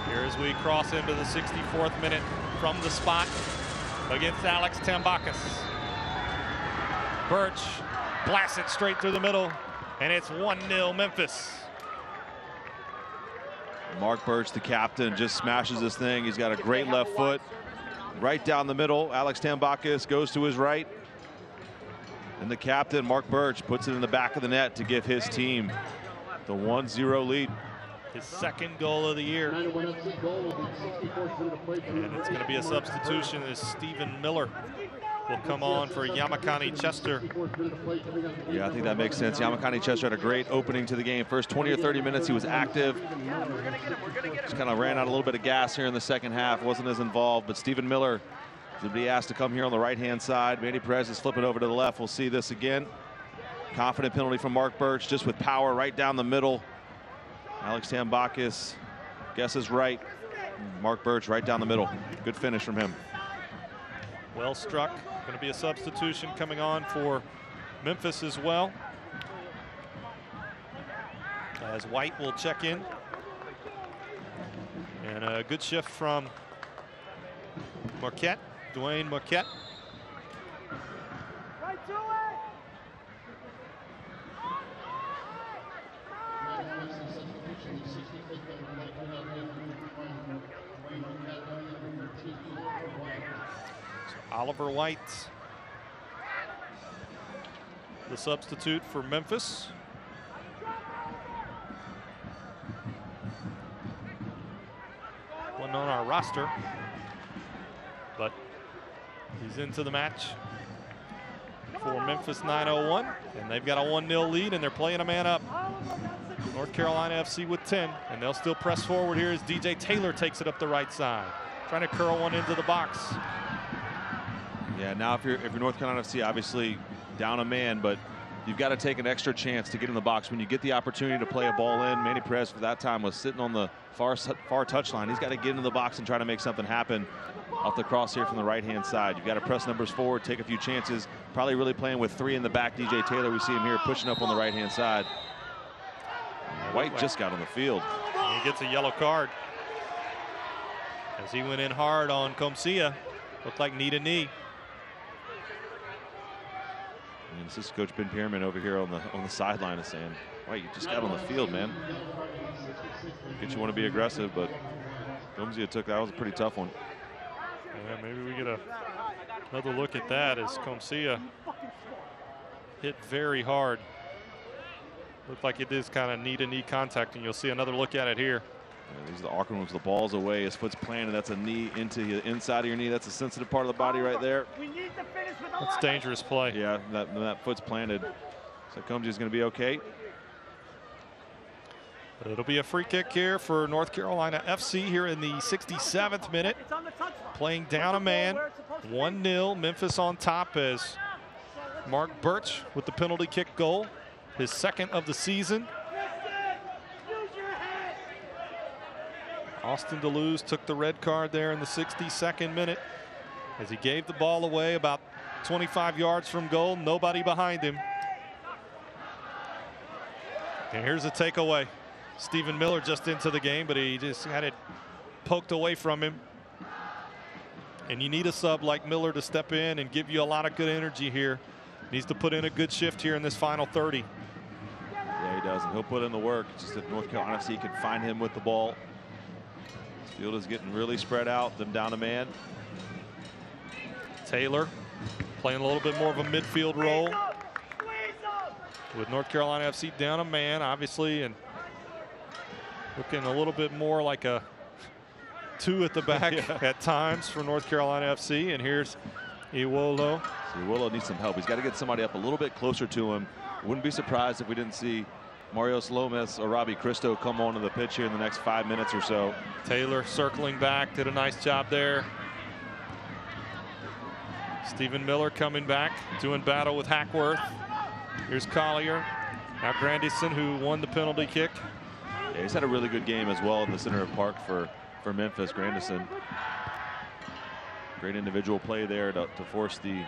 Here as we cross into the 64th minute from the spot against Alex Tambakis. Birch blasts it straight through the middle, and it's 1-0 Memphis. Mark Birch, the captain, just smashes this thing. He's got a great left foot right down the middle. Alex Tambakis goes to his right. And the captain, Mark Birch, puts it in the back of the net to give his team the 1-0 lead. His second goal of the year. And it's going to be a substitution as Stephen Miller will come on for Yamakani Chester. Yeah, I think that makes sense. Yamakani Chester had a great opening to the game. First 20 or 30 minutes, he was active. Just kind of ran out a little bit of gas here in the second half. Wasn't as involved, but Stephen Miller is going to be asked to come here on the right-hand side. Manny Perez is flipping over to the left. We'll see this again. Confident penalty from Mark Birch, just with power right down the middle. Alex Tambakis guesses right. Mark Birch right down the middle. Good finish from him. Well struck. Going to be a substitution coming on for Memphis as well, as White will check in. And a good shift from Marquette, Dwayne Marquette. Right to it. Oliver White, the substitute for Memphis. Wasn't on our roster, but he's into the match for Memphis 901, and they've got a 1-0 lead, and they're playing a man up. North Carolina FC with 10, and they'll still press forward here as DJ Taylor takes it up the right side, trying to curl one into the box. Yeah, now if you're North Carolina FC, obviously down a man, but you've got to take an extra chance to get in the box when you get the opportunity to play a ball in. Manny Perez for that time was sitting on the far touchline. He's got to get into the box and try to make something happen off the cross here from the right-hand side. You've got to press numbers forward, take a few chances. Probably really playing with 3 in the back. DJ Taylor, we see him here pushing up on the right-hand side. White just got on the field. He gets a yellow card as he went in hard on Comcia. Looked like knee to knee. And this is Coach Ben Pierman over here on the sideline is saying, "White, you just got on the field, man. Get you want to be aggressive, but Comcia took that. Was a pretty tough one." Yeah, maybe we get another look at that as Comcia hit very hard. Looked like it is kind of knee-to-knee contact, and you'll see another look at it here. Yeah, these are the awkward ones. The ball's away, his foot's planted. That's a knee into the inside of your knee. That's a sensitive part of the body right there. That's dangerous play. Yeah, that foot's planted. So Comcia's going to be okay. It'll be a free kick here for North Carolina FC here in the 67th minute. Playing down a man, 1-0. Memphis on top as Mark Birch with the penalty kick goal, his second of the season. Austin DeLuz took the red card there in the 62nd minute as he gave the ball away about 25 yards from goal. Nobody behind him. And here's a takeaway. Stephen Miller just into the game, but he just had it poked away from him. And you need a sub like Miller to step in and give you a lot of good energy here. Needs to put in a good shift here in this final 30. Yeah, he does, and he'll put in the work. It's just that North Carolina FC can find him with the ball. This field is getting really spread out, them down a man. Taylor playing a little bit more of a midfield role with North Carolina FC down a man, obviously, and looking a little bit more like a 2 at the back at times for North Carolina FC. And here's Iwolo. So Iwolo needs some help. He's got to get somebody up a little bit closer to him. Wouldn't be surprised if we didn't see Marios Lomas or Robbie Cristo come onto the pitch here in the next 5 minutes or so. Taylor circling back, did a nice job there. Stephen Miller coming back, doing battle with Hackworth. Here's Collier. Now Grandison, who won the penalty kick. Yeah, he's had a really good game as well in the center of park for Memphis. Grandison. Great individual play there to force the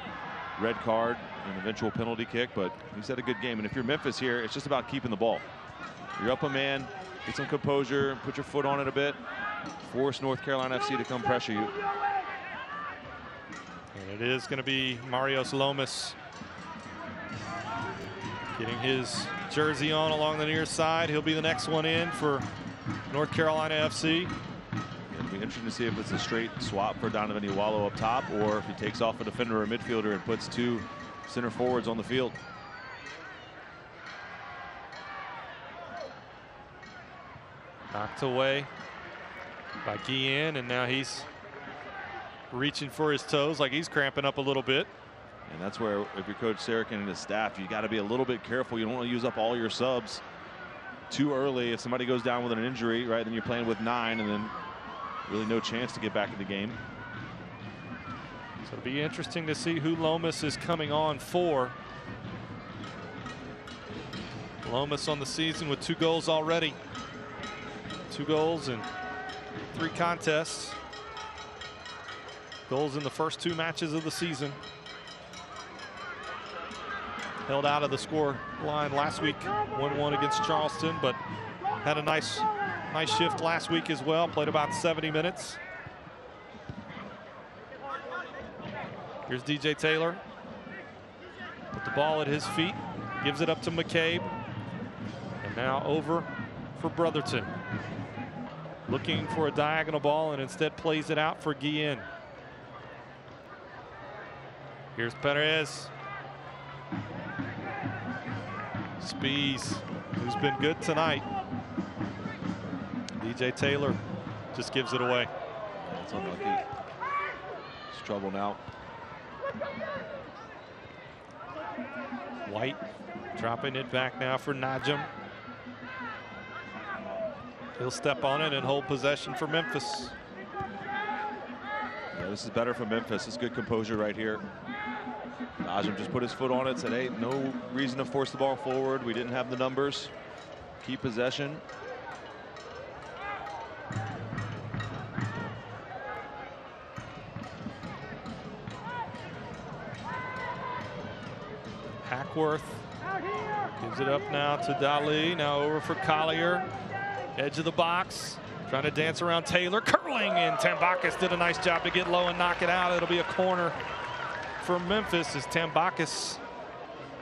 red card and eventual penalty kick, but he's had a good game. And if you're Memphis here, it's just about keeping the ball. You're up a man, get some composure, put your foot on it a bit, force North Carolina FC to come pressure you. And it is going to be Marios Lomas getting his jersey on along the near side. He'll be the next one in for North Carolina FC. It'll be interesting to see if it's a straight swap for Donovan Iwolo up top, or if he takes off a defender or a midfielder and puts 2 center forwards on the field. Knocked away by Guillen, and now he's reaching for his toes like he's cramping up a little bit. And that's where, if you're Coach Saracen and his staff, you got to be a little bit careful. You don't want to use up all your subs too early. If somebody goes down with an injury, right, then you're playing with 9, and then really no chance to get back in the game. So it'll be interesting to see who Lomas is coming on for. Lomas on the season with 2 goals already. 2 goals in 3 contests. Goals in the first 2 matches of the season. Held out of the score line last week, 1-1 against Charleston, but had a nice shift last week as well. Played about 70 minutes. Here's DJ Taylor. Put the ball at his feet. Gives it up to McCabe. And now over for Brotherton. Looking for a diagonal ball and instead plays it out for Guillen. Here's Perez. Spees, who's been good tonight. DJ Taylor just gives it away. That's unlucky. It's trouble now. White dropping it back now for Najim. He'll step on it and hold possession for Memphis. Yeah, this is better for Memphis. It's good composure right here. Najim just put his foot on it, said, hey, no reason to force the ball forward. We didn't have the numbers. Keep possession. Hackworth gives it up now to Dali. Now over for Collier. Edge of the box. Trying to dance around Taylor. Curling, and Tambakis did a nice job to get low and knock it out. It'll be a corner for Memphis as Tambakis,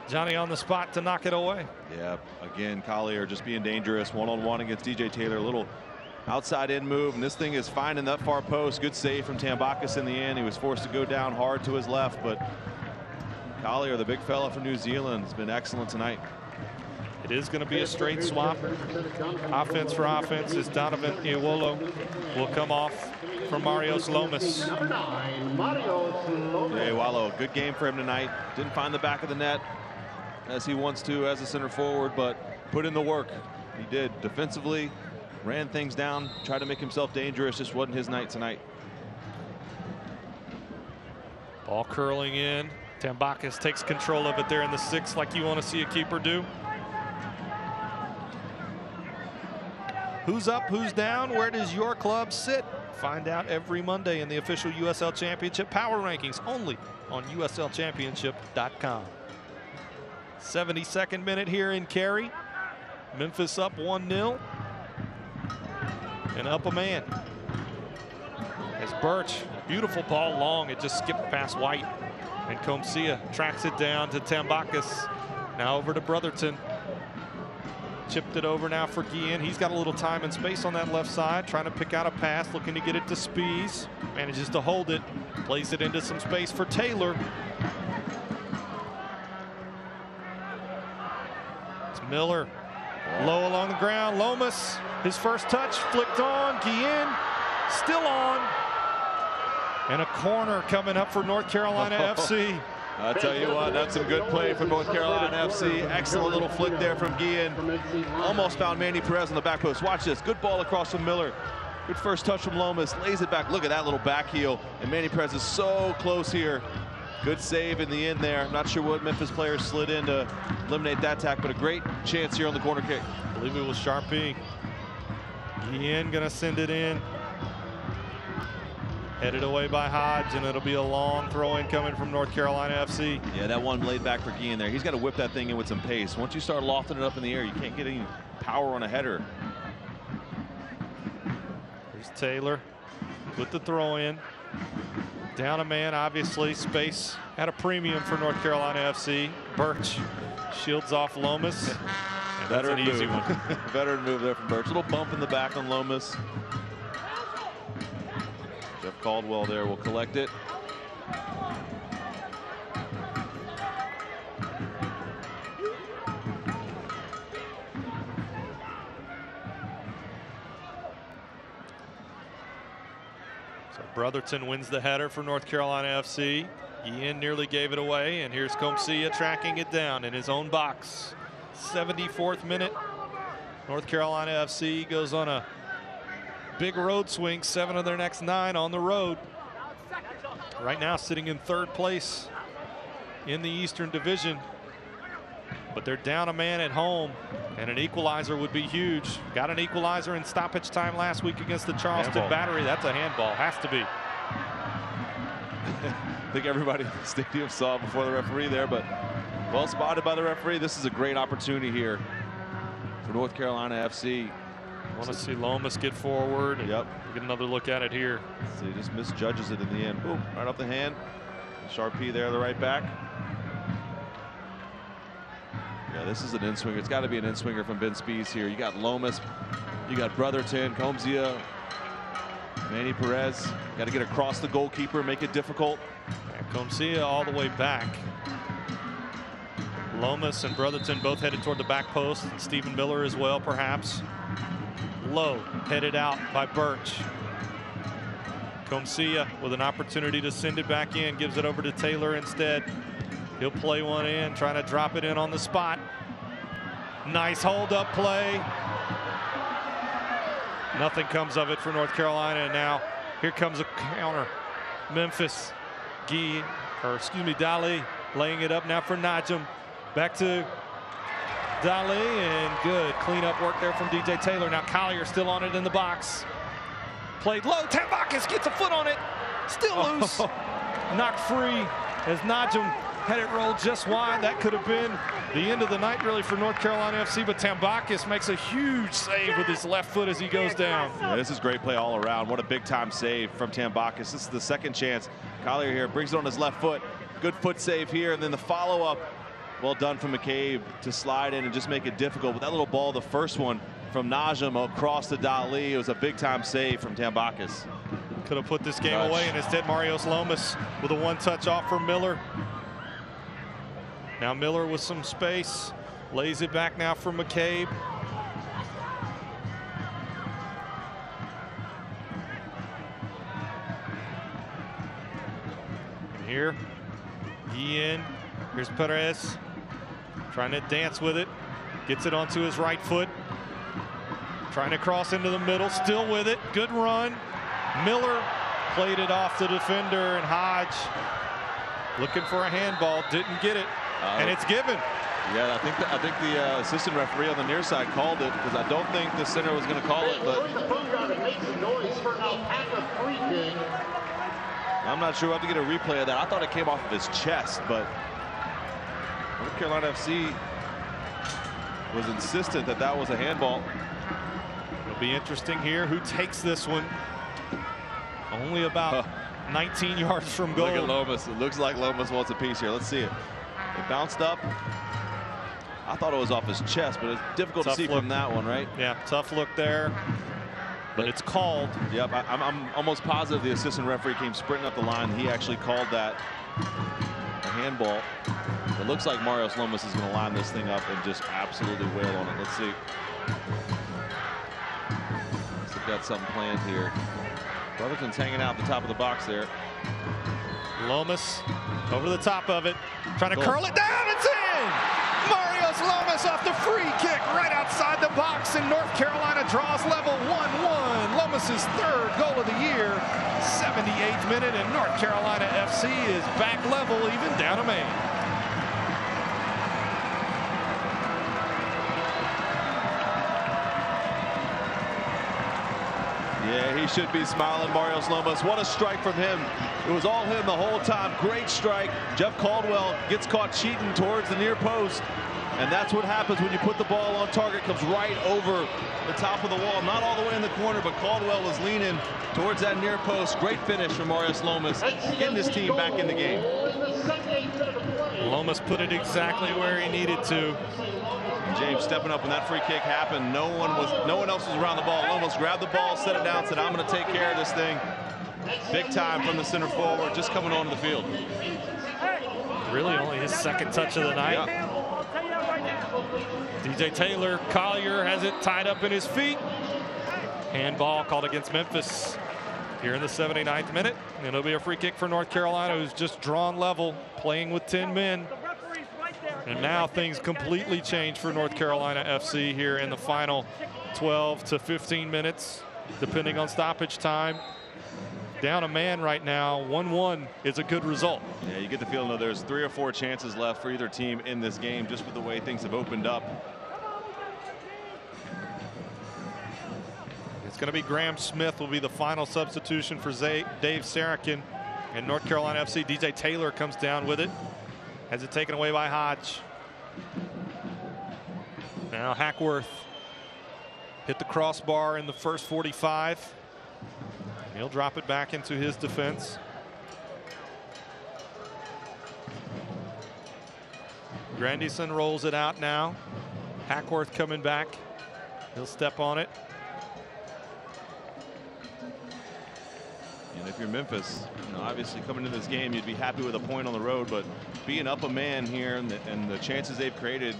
Johnny on the spot to knock it away. Yeah, again, Collier just being dangerous one-on-one against DJ Taylor. A little outside in move, and this thing is fine in that far post. Good save from Tambakis in the end. He was forced to go down hard to his left, but Collier, the big fella from New Zealand, has been excellent tonight. It is going to be a straight swap. Offense for offense as Donovan Iwolo will come off for Marios Lomas. Yeah, Iwolo, good game for him tonight. Didn't find the back of the net as he wants to as a center forward, but put in the work. He did defensively, ran things down, tried to make himself dangerous. Just wasn't his night tonight. Ball curling in. Tambakis takes control of it there in the 6th, like you want to see a keeper do. Who's up, who's down? Where does your club sit? Find out every Monday in the official USL Championship Power Rankings, only on USLChampionship.com. 72nd minute here in Cary. Memphis up 1-0. And up a man. As Birch, beautiful ball long, it just skipped past White. And Comcia tracks it down to Tambakis. Now over to Brotherton. Chipped it over now for Guillen. He's got a little time and space on that left side, trying to pick out a pass, looking to get it to Spees. Manages to hold it, plays it into some space for Taylor. It's Miller, low along the ground. Lomas, his first touch, flicked on. Guillen, still on. And a corner coming up for North Carolina FC. I tell you what, that's some good play from North Carolina FC. Excellent little flick there from Guillen. Almost found Manny Perez on the back post. Watch this, good ball across from Miller. Good first touch from Lomas, lays it back. Look at that little back heel. And Manny Perez is so close here. Good save in the end there. I'm not sure what Memphis players slid in to eliminate that tack, but a great chance here on the corner kick. I believe it was Sharpie. Guillen gonna send it in. Headed away by Hodge, and it'll be a long throw-in coming from North Carolina FC. Yeah, that one laid back for Guillen there. He's got to whip that thing in with some pace. Once you start lofting it up in the air, you can't get any power on a header. Here's Taylor with the throw-in. Down a man, obviously. Space at a premium for North Carolina FC. Birch shields off Lomas. And that's an easy one. Veteran move there from Birch. Little bump in the back on Lomas. Jeff Caldwell there will collect it. So Brotherton wins the header for North Carolina FC. Ian nearly gave it away, and here's Comcia tracking it down in his own box. 74th minute. North Carolina FC goes on a big road swing, 7 of their next 9 on the road. Right now sitting in 3rd place in the Eastern Division. But they're down a man at home, and an equalizer would be huge. Got an equalizer in stoppage time last week against the Charleston Handball. Battery. That's a handball. Has to be. I think everybody in the stadium saw it before the referee there, but well spotted by the referee. This is a great opportunity here for North Carolina FC. Want to see Lomas get forward and get another look at it here. So he just misjudges it in the end. Boom, right off the hand. Sharpie there, the right back. Yeah, this is an in-swinger. It's got to be an in-swinger from Ben Spees here. You got Lomas, you got Brotherton, Comcia, Manny Perez. Got to get across the goalkeeper, make it difficult. Comcia all the way back. Lomas and Brotherton both headed toward the back post, and Stephen Miller as well, perhaps. Low, headed out by Birch. Comcia with an opportunity to send it back in, gives it over to Taylor instead. He'll play one in, trying to drop it in on the spot. Nice hold-up play. Nothing comes of it for North Carolina, and now here comes a counter. Memphis, Dali laying it up now for Najim. Back to Dali, and good cleanup work there from DJ Taylor. Now Collier still on it in the box. Played low, Tambakis gets a foot on it. Still loose. Knocked free as Najim had it rolled just wide. That could have been the end of the night really for North Carolina FC, but Tambakis makes a huge save with his left foot as he goes down. Yeah, this is great play all around. What a big time save from Tambakis. This is the second chance. Collier here brings it on his left foot. Good foot save here, and then the follow-up. Well done from McCabe to slide in and just make it difficult. With that little ball, the first one from Najim across to Dali. It was a big time save from Tambakis. Could have put this game away, and instead Marios Lomas with a one-touch off for Miller. Now Miller with some space, lays it back now for McCabe. Here, Ian, here's Perez, trying to dance with it, gets it onto his right foot, trying to cross into the middle, still with it, good run. Miller played it off the defender, and Hodge looking for a handball, didn't get it. And it's given. Yeah, I think the assistant referee on the near side called it, because I don't think the center was going to call it, but I'm not sure. We'll have to get a replay of that. I thought it came off of his chest, but North Carolina FC was insistent that that was a handball. It'll be interesting here who takes this one. Only about 19 yards from goal. Look at Lomas. It looks like Lomas wants a piece here. Let's see it. It bounced up. I thought it was off his chest, but it's difficult to see from that one, right? Yeah, tough look there. But it's called. Yep, I'm almost positive the assistant referee came sprinting up the line. He actually called that a handball. It looks like Marios Lomas is going to line this thing up and just absolutely wail on it. Let's see. They've got something planned here. Brotherton's hanging out at the top of the box there. Lomas over the top of it, trying to curl it down. It's in! Marios Lomas off the free kick right outside the box, and North Carolina draws level 1-1. Lomas's 3rd goal of the year. 78th minute, and North Carolina FC is back level, even down a man. Yeah, he should be smiling, Marios Lomas. What a strike from him. It was all him the whole time. Great strike. Jeff Caldwell gets caught cheating towards the near post. And that's what happens when you put the ball on target. Comes right over the top of the wall. Not all the way in the corner, but Caldwell was leaning towards that near post. Great finish from Marios Lomas, getting this team back in the game. Lomas put it exactly where he needed to. James stepping up when that free kick happened. No one else was around the ball. Lomas grabbed the ball, set it down, said, I'm going to take care of this thing. Big time from the center forward, just coming onto the field. Really only his 2nd touch of the night. Yeah. DJ Taylor, Collier has it tied up in his feet. Handball called against Memphis. here in the 79th minute. And it'll be a free kick for North Carolina, who's just drawn level, playing with 10 men. And now things completely change for North Carolina FC here in the final 12 to 15 minutes, depending on stoppage time. Down a man right now. 1-1 is a good result. Yeah, you get the feeling that there's 3 or 4 chances left for either team in this game, just with the way things have opened up. It's going to be Graham Smith will be the final substitution for Dave Sarakin. And North Carolina FC, DJ Taylor comes down with it. Has it taken away by Hodge. Now Hackworth hit the crossbar in the first 45. He'll drop it back into his defense. Grandison rolls it out now. Hackworth coming back. He'll step on it. And if you're Memphis, obviously coming into this game, you'd be happy with a point on the road, but being up a man here and the chances they've created,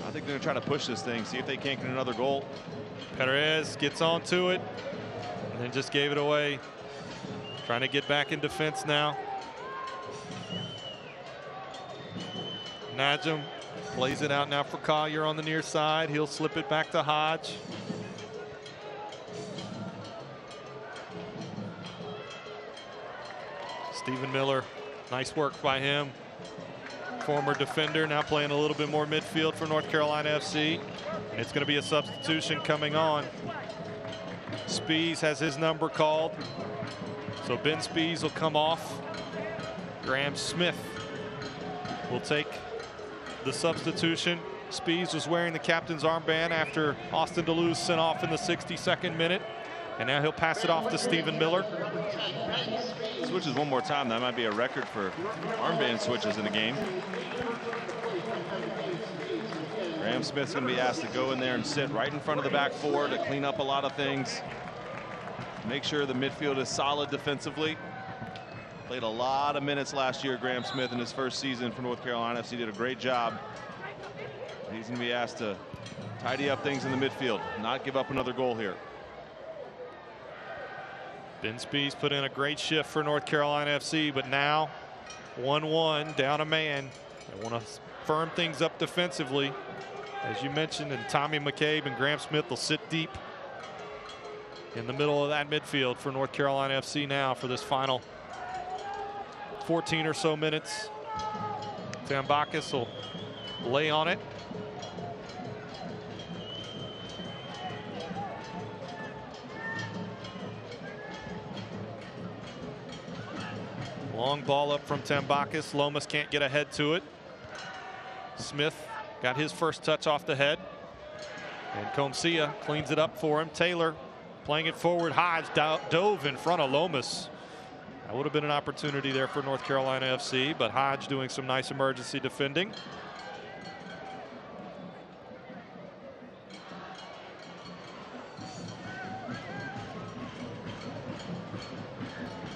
I think they're going to try to push this thing, see if they can't get another goal. Perez gets onto it and then just gave it away. Trying to get back in defense now. Najum plays it out now for Collier on the near side. He'll slip it back to Hodge. Stephen Miller, nice work by him. Former defender, now playing a little bit more midfield for North Carolina FC. And it's going to be a substitution coming on. Spees has his number called. So Ben Spees will come off. Graham Smith will take the substitution. Spees was wearing the captain's armband after Austin Deleuze sent off in the 62nd minute. And now he'll pass it off to Stephen Miller. Switches one more time. That might be a record for armband switches in a game. Graham Smith's going to be asked to go in there and sit right in front of the back four to clean up a lot of things. Make sure the midfield is solid defensively. Played a lot of minutes last year, Graham Smith, in his first season for North Carolina FC. Did a great job. He's going to be asked to tidy up things in the midfield, not give up another goal here. Ben Spees put in a great shift for North Carolina FC, but now 1-1, down a man. They want to firm things up defensively, as you mentioned, and Tommy McCabe and Graham Smith will sit deep in the middle of that midfield for North Carolina FC now for this final 14 or so minutes. Tambakis will lay on it. Long ball up from Tambakis. Lomas can't get ahead to it. Smith got his first touch off the head. And Comcia cleans it up for him. Taylor playing it forward. Hodge dove in front of Lomas. That would have been an opportunity there for North Carolina FC, but Hodge doing some nice emergency defending.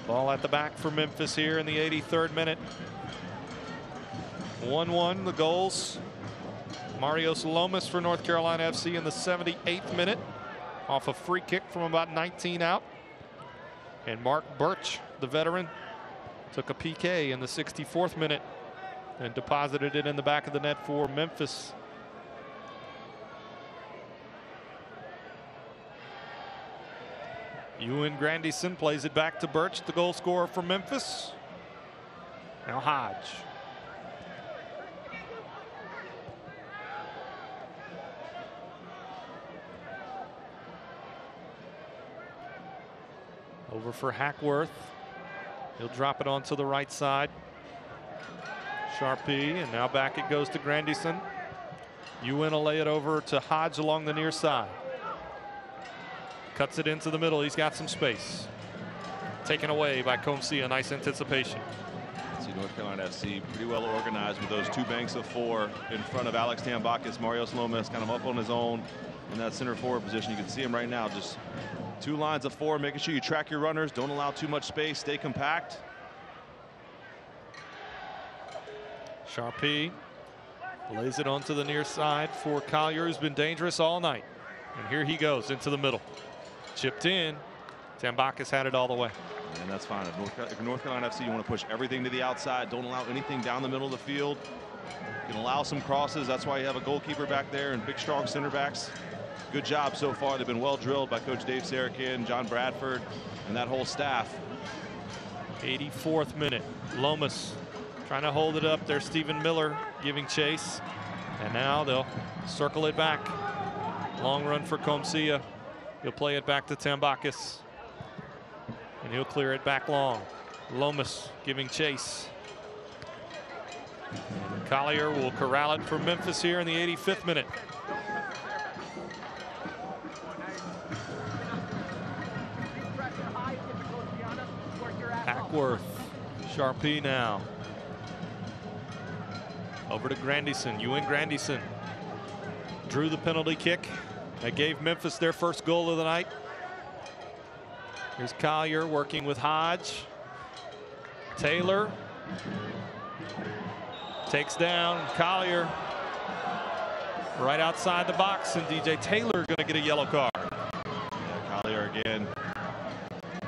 Ball at the back for Memphis here in the 83rd minute. 1-1 the goals. Marios Lomas for North Carolina FC in the 78th minute off a free kick from about 19 out. And Mark Birch, the veteran, took a PK in the 64th minute and deposited it in the back of the net for Memphis. Ewan Grandison plays it back to Birch, the goal scorer for Memphis. Now Hodge. Over for Hackworth. He'll drop it onto the right side. Sharpie, and now back it goes to Grandison. Ewan will lay it over to Hodge along the near side. Cuts it into the middle. He's got some space. Taken away by Comcia. Nice anticipation. See North Carolina FC pretty well organized with those two banks of four in front of Alex Tambakis. Marios Lomas kind of up on his own in that center forward position. You can see him right now, just two lines of four, making sure you track your runners, don't allow too much space, stay compact. Sharpie lays it onto the near side for Collier, who's been dangerous all night. And here he goes into the middle. Chipped in. Tambakis had it all the way. And that's fine. If North Carolina FC, you want to push everything to the outside. Don't allow anything down the middle of the field. You can allow some crosses. That's why you have a goalkeeper back there and big, strong center backs. Good job so far. They've been well drilled by Coach Dave Sarakin, John Bradford, and that whole staff. 84th minute. Lomas trying to hold it up there. Stephen Miller giving chase. And now they'll circle it back. Long run for Comcia. He'll play it back to Tambakis. And he'll clear it back long. Lomas giving chase. And Collier will corral it for Memphis here in the 85th minute. Hackworth. Sharpie now. Over to Grandison. Ewan Grandison drew the penalty kick that gave Memphis their first goal of the night. Here's Collier working with Hodge. Taylor takes down Collier right outside the box, and DJ Taylor going to get a yellow card. Yeah, Collier again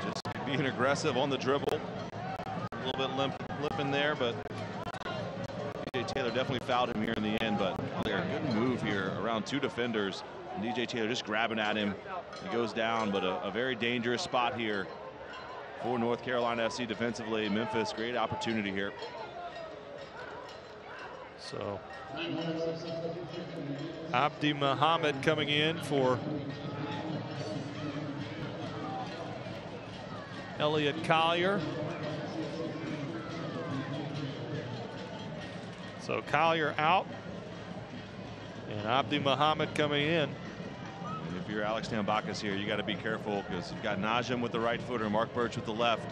just being aggressive on the dribble. A little bit limping there, but DJ Taylor definitely fouled him here in the end. But Collier, good move here around two defenders. And DJ Taylor just grabbing at him. He goes down, but a very dangerous spot here for North Carolina FC defensively. Memphis, great opportunity here. So Abdi Muhammad coming in for Elliot Collier. So Collier out and Abdi Muhammad coming in. And if you're Alex Tambakis here, you got to be careful because you've got Najim with the right foot or Mark Birch with the left.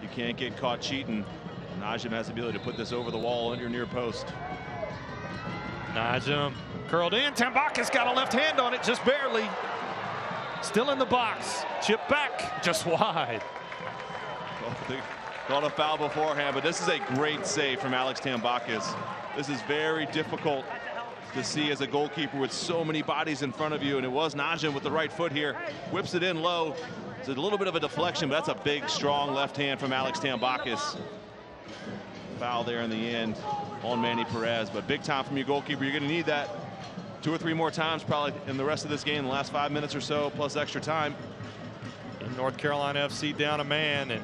You can't get caught cheating. Najim has the ability to put this over the wall under your near post. Najim curled in. Tambakis got a left hand on it, just barely. Still in the box. Chip back, just wide. Well, they called a foul beforehand, but this is a great save from Alex Tambakis. This is very difficult to see as a goalkeeper with so many bodies in front of you, and it was Najim with the right foot here. Whips it in low. It's a little bit of a deflection, but that's a big, strong left hand from Alex Tambakis. Foul there in the end on Manny Perez, but big time from your goalkeeper. You're going to need that 2 or 3 more times probably in the rest of this game, the last 5 minutes or so, plus extra time. In North Carolina FC down a man, and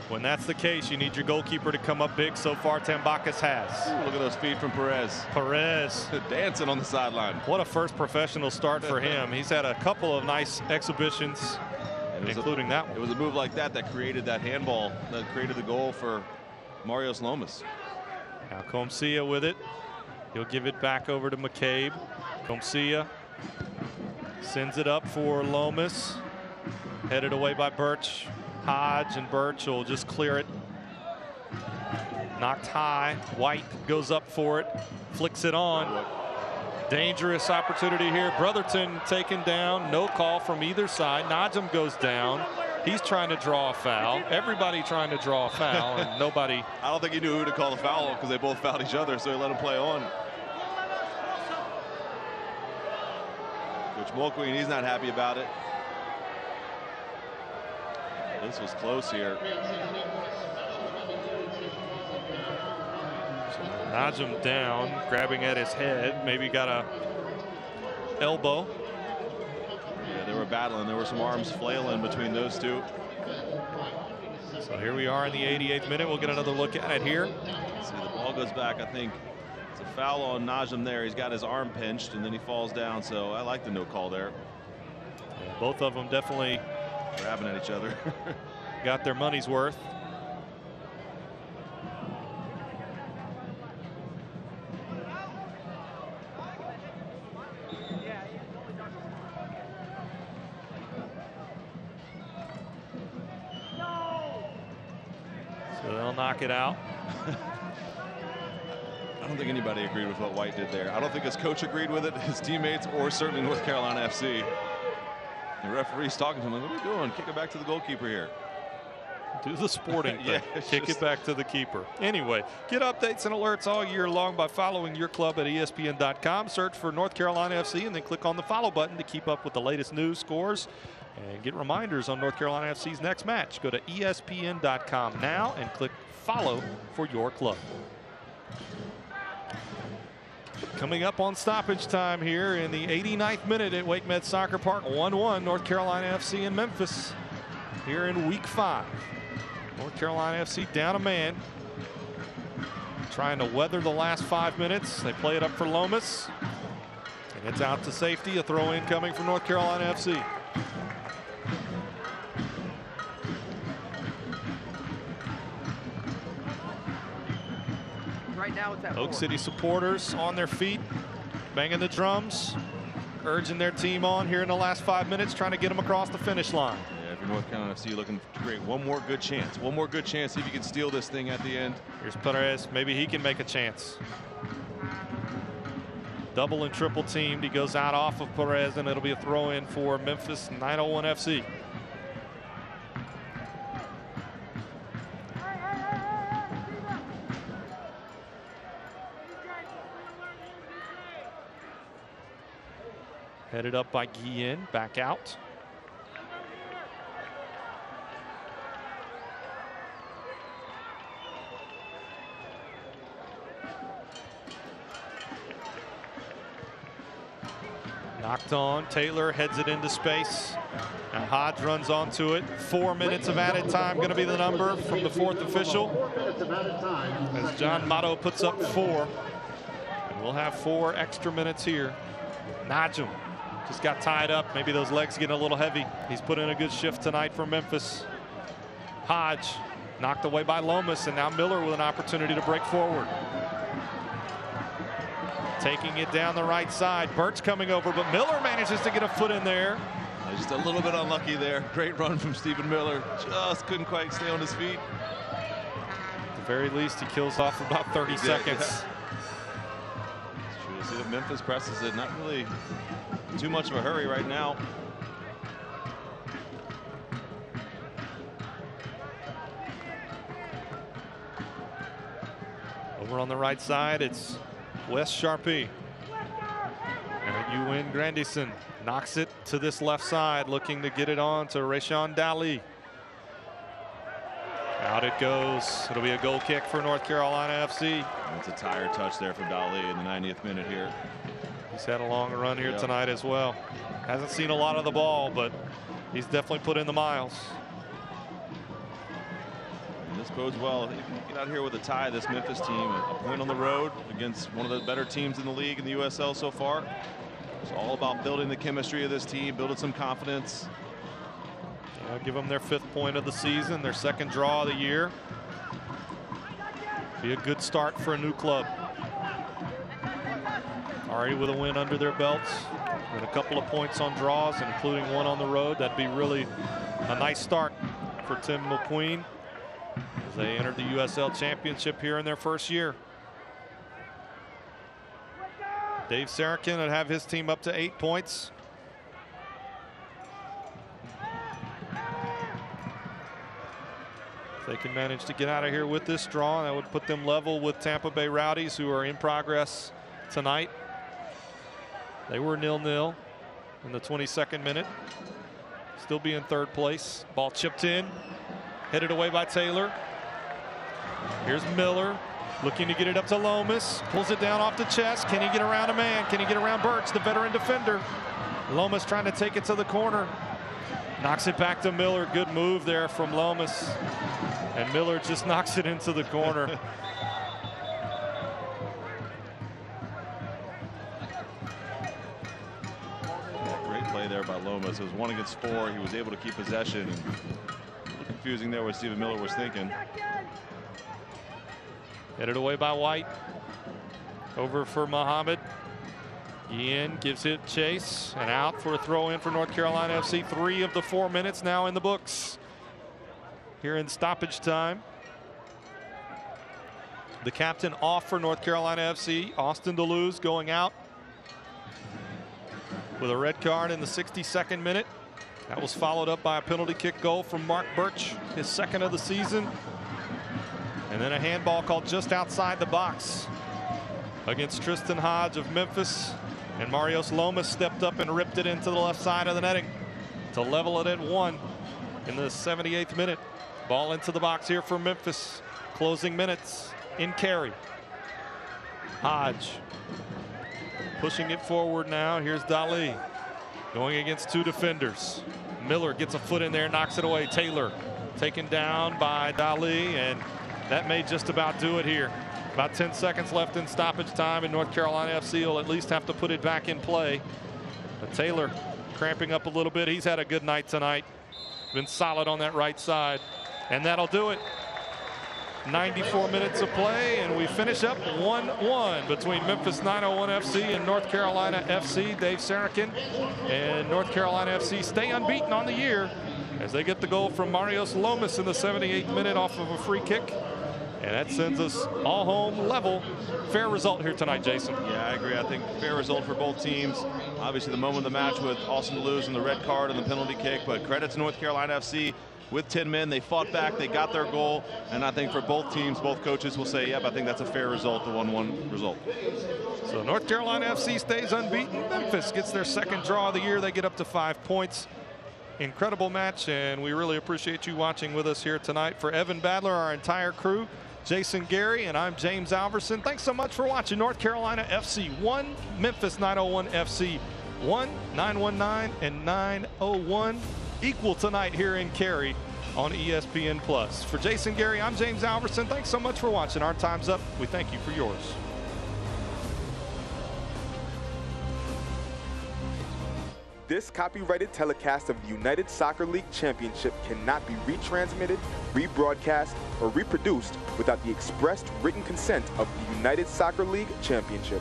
when that's the case, you need your goalkeeper to come up big. So far, Tambakis has. Ooh, look at those feet from Perez. Perez dancing on the sideline. What a first professional start for him. He's had a couple of nice exhibitions, including that one. It was a move like that that created that handball, that created the goal for Marios Lomas. Now Comcia with it. He'll give it back over to McCabe. Comcia sends it up for Lomas. Headed away by Birch. Hodge, and Birch will just clear it. Knocked high. White goes up for it. Flicks it on. Dangerous opportunity here. Brotherton taken down. No call from either side. Najim goes down. He's trying to draw a foul. Everybody trying to draw a foul, and nobody. I don't think he knew who to call the foul because they both fouled each other, so he let him play on. Coach Mulqueen, he's not happy about it. This was close here. So Najim down, grabbing at his head. Maybe got a elbow. Yeah, they were battling. There were some arms flailing between those two. So here we are in the 88th minute. We'll get another look at it here. See, the ball goes back. I think it's a foul on Najim there. He's got his arm pinched, and then he falls down. So I like the no call there. Yeah, both of them definitely grabbing at each other. Got their money's worth. So they'll knock it out. I don't think anybody agreed with what White did there. I don't think his coach agreed with it, his teammates, or certainly North Carolina FC. The referee's talking to him like, what are you doing? Kick it back to the goalkeeper here. Do the sporting thing. Yeah, Kick it back to the keeper. Anyway, get updates and alerts all year long by following your club at ESPN.com. Search for North Carolina FC and then click on the follow button to keep up with the latest news, scores, and get reminders on North Carolina FC's next match. Go to ESPN.com now and click follow for your club. Coming up on stoppage time here in the 89th minute at Wake Med Soccer Park. 1-1 North Carolina FC and Memphis here in week 5. North Carolina FC down a man, trying to weather the last 5 minutes. They play it up for Lomas, and it's out to safety. A throw in coming from North Carolina FC. Right now it's at Oak City supporters on their feet, banging the drums, urging their team on here in the last 5 minutes, trying to get them across the finish line. Yeah, if you're North Carolina FC, looking to create one more good chance. One more good chance, see if you can steal this thing at the end. Here's Perez. Maybe he can make a chance. Double and triple teamed. He goes out off of Perez, and it'll be a throw in for Memphis 901 FC. Headed up by Guillen, back out. Knocked on. Taylor heads it into space. Now Hodge runs onto it. 4 minutes of added time going to be the number from the 4th official, as John Motto puts up 4. And we'll have 4 extra minutes here. Najum just got tied up. Maybe those legs getting a little heavy. He's put in a good shift tonight for Memphis. Hodge knocked away by Lomas, and now Miller with an opportunity to break forward. Taking it down the right side. Burt's coming over, but Miller manages to get a foot in there. Just a little bit unlucky there. Great run from Stephen Miller. Just couldn't quite stay on his feet. At the very least, he kills off about 30 seconds. Yeah. It's true to see that Memphis presses it. Not really too much of a hurry right now. Over on the right side, it's Wes Sharpie. And Ewan Grandison knocks it to this left side, looking to get it on to Rayshawn Dali. Out it goes. It'll be a goal kick for North Carolina FC. It's a tired touch there from Dali in the 90th minute here. He's had a long run here tonight as well. Hasn't seen a lot of the ball, but he's definitely put in the miles. And this bodes well. If you can get out here with a tie, this Memphis team, a point on the road against one of the better teams in the league in the USL so far. It's all about building the chemistry of this team, building some confidence. Yeah, give them their 5th point of the season, their 2nd draw of the year. Be a good start for a new club. Already with a win under their belts and a couple of points on draws, including one on the road. That'd be really a nice start for Tim McQueen as they entered the USL Championship here in their 1st year. Dave Sarakin would have his team up to 8 points. If they can manage to get out of here with this draw, that would put them level with Tampa Bay Rowdies, who are in progress tonight. They were 0-0 in the 22nd minute. Still be in 3rd place. Ball chipped in, headed away by Taylor. Here's Miller looking to get it up to Lomas. Pulls it down off the chest. Can he get around a man? Can he get around Birch, the veteran defender? Lomas trying to take it to the corner. Knocks it back to Miller. Good move there from Lomas. And Miller just knocks it into the corner. There by Lomas. It was 1 against 4. He was able to keep possession. And a little confusing there what Stephen Miller was thinking. Headed away by White. Over for Muhammad. Ian gives it chase and out for a throw in for North Carolina FC. 3 of the 4 minutes now in the books here in stoppage time. The captain off for North Carolina FC. Austin Deleuze going out with a red card in the 62nd minute. That was followed up by a penalty kick goal from Mark Birch, his second of the season. And then a handball called just outside the box against Tristan Hodge of Memphis. And Marios Lomas stepped up and ripped it into the left side of the netting to level it at 1 in the 78th minute. Ball into the box here for Memphis. Closing minutes in Cary. Hodge pushing it forward now. Here's Dali going against 2 defenders. Miller gets a foot in there, knocks it away. Taylor taken down by Dali, and that may just about do it here. About 10 seconds left in stoppage time, and North Carolina FC will at least have to put it back in play. But Taylor cramping up a little bit. He's had a good night tonight. Been solid on that right side. And that'll do it. 94 minutes of play, and we finish up 1-1 between Memphis 901 FC and North Carolina FC. Dave Sarakin and North Carolina FC stay unbeaten on the year as they get the goal from Marios Lomas in the 78th minute off of a free kick. And that sends us all home level. Fair result here tonight, Jason. Yeah, I agree. I think fair result for both teams. Obviously, the moment of the match with Austin Deleuze and the red card and the penalty kick, but credit to North Carolina FC. With 10 men, they fought back, they got their goal, and I think for both teams, both coaches will say, yep, I think that's a fair result, the 1-1 result. So North Carolina FC stays unbeaten. Memphis gets their second draw of the year. They get up to 5 points. Incredible match, and we really appreciate you watching with us here tonight. For Evan Badler, our entire crew, Jason Gary, and I'm James Alverson. Thanks so much for watching. North Carolina FC 1, Memphis 901 FC 1, 919 and 901. Equal tonight here in Cary on ESPN+. For Jason Gary, I'm James Alverson. Thanks so much for watching. Our time's up. We thank you for yours. This copyrighted telecast of the United Soccer League Championship cannot be retransmitted, rebroadcast, or reproduced without the expressed written consent of the United Soccer League Championship.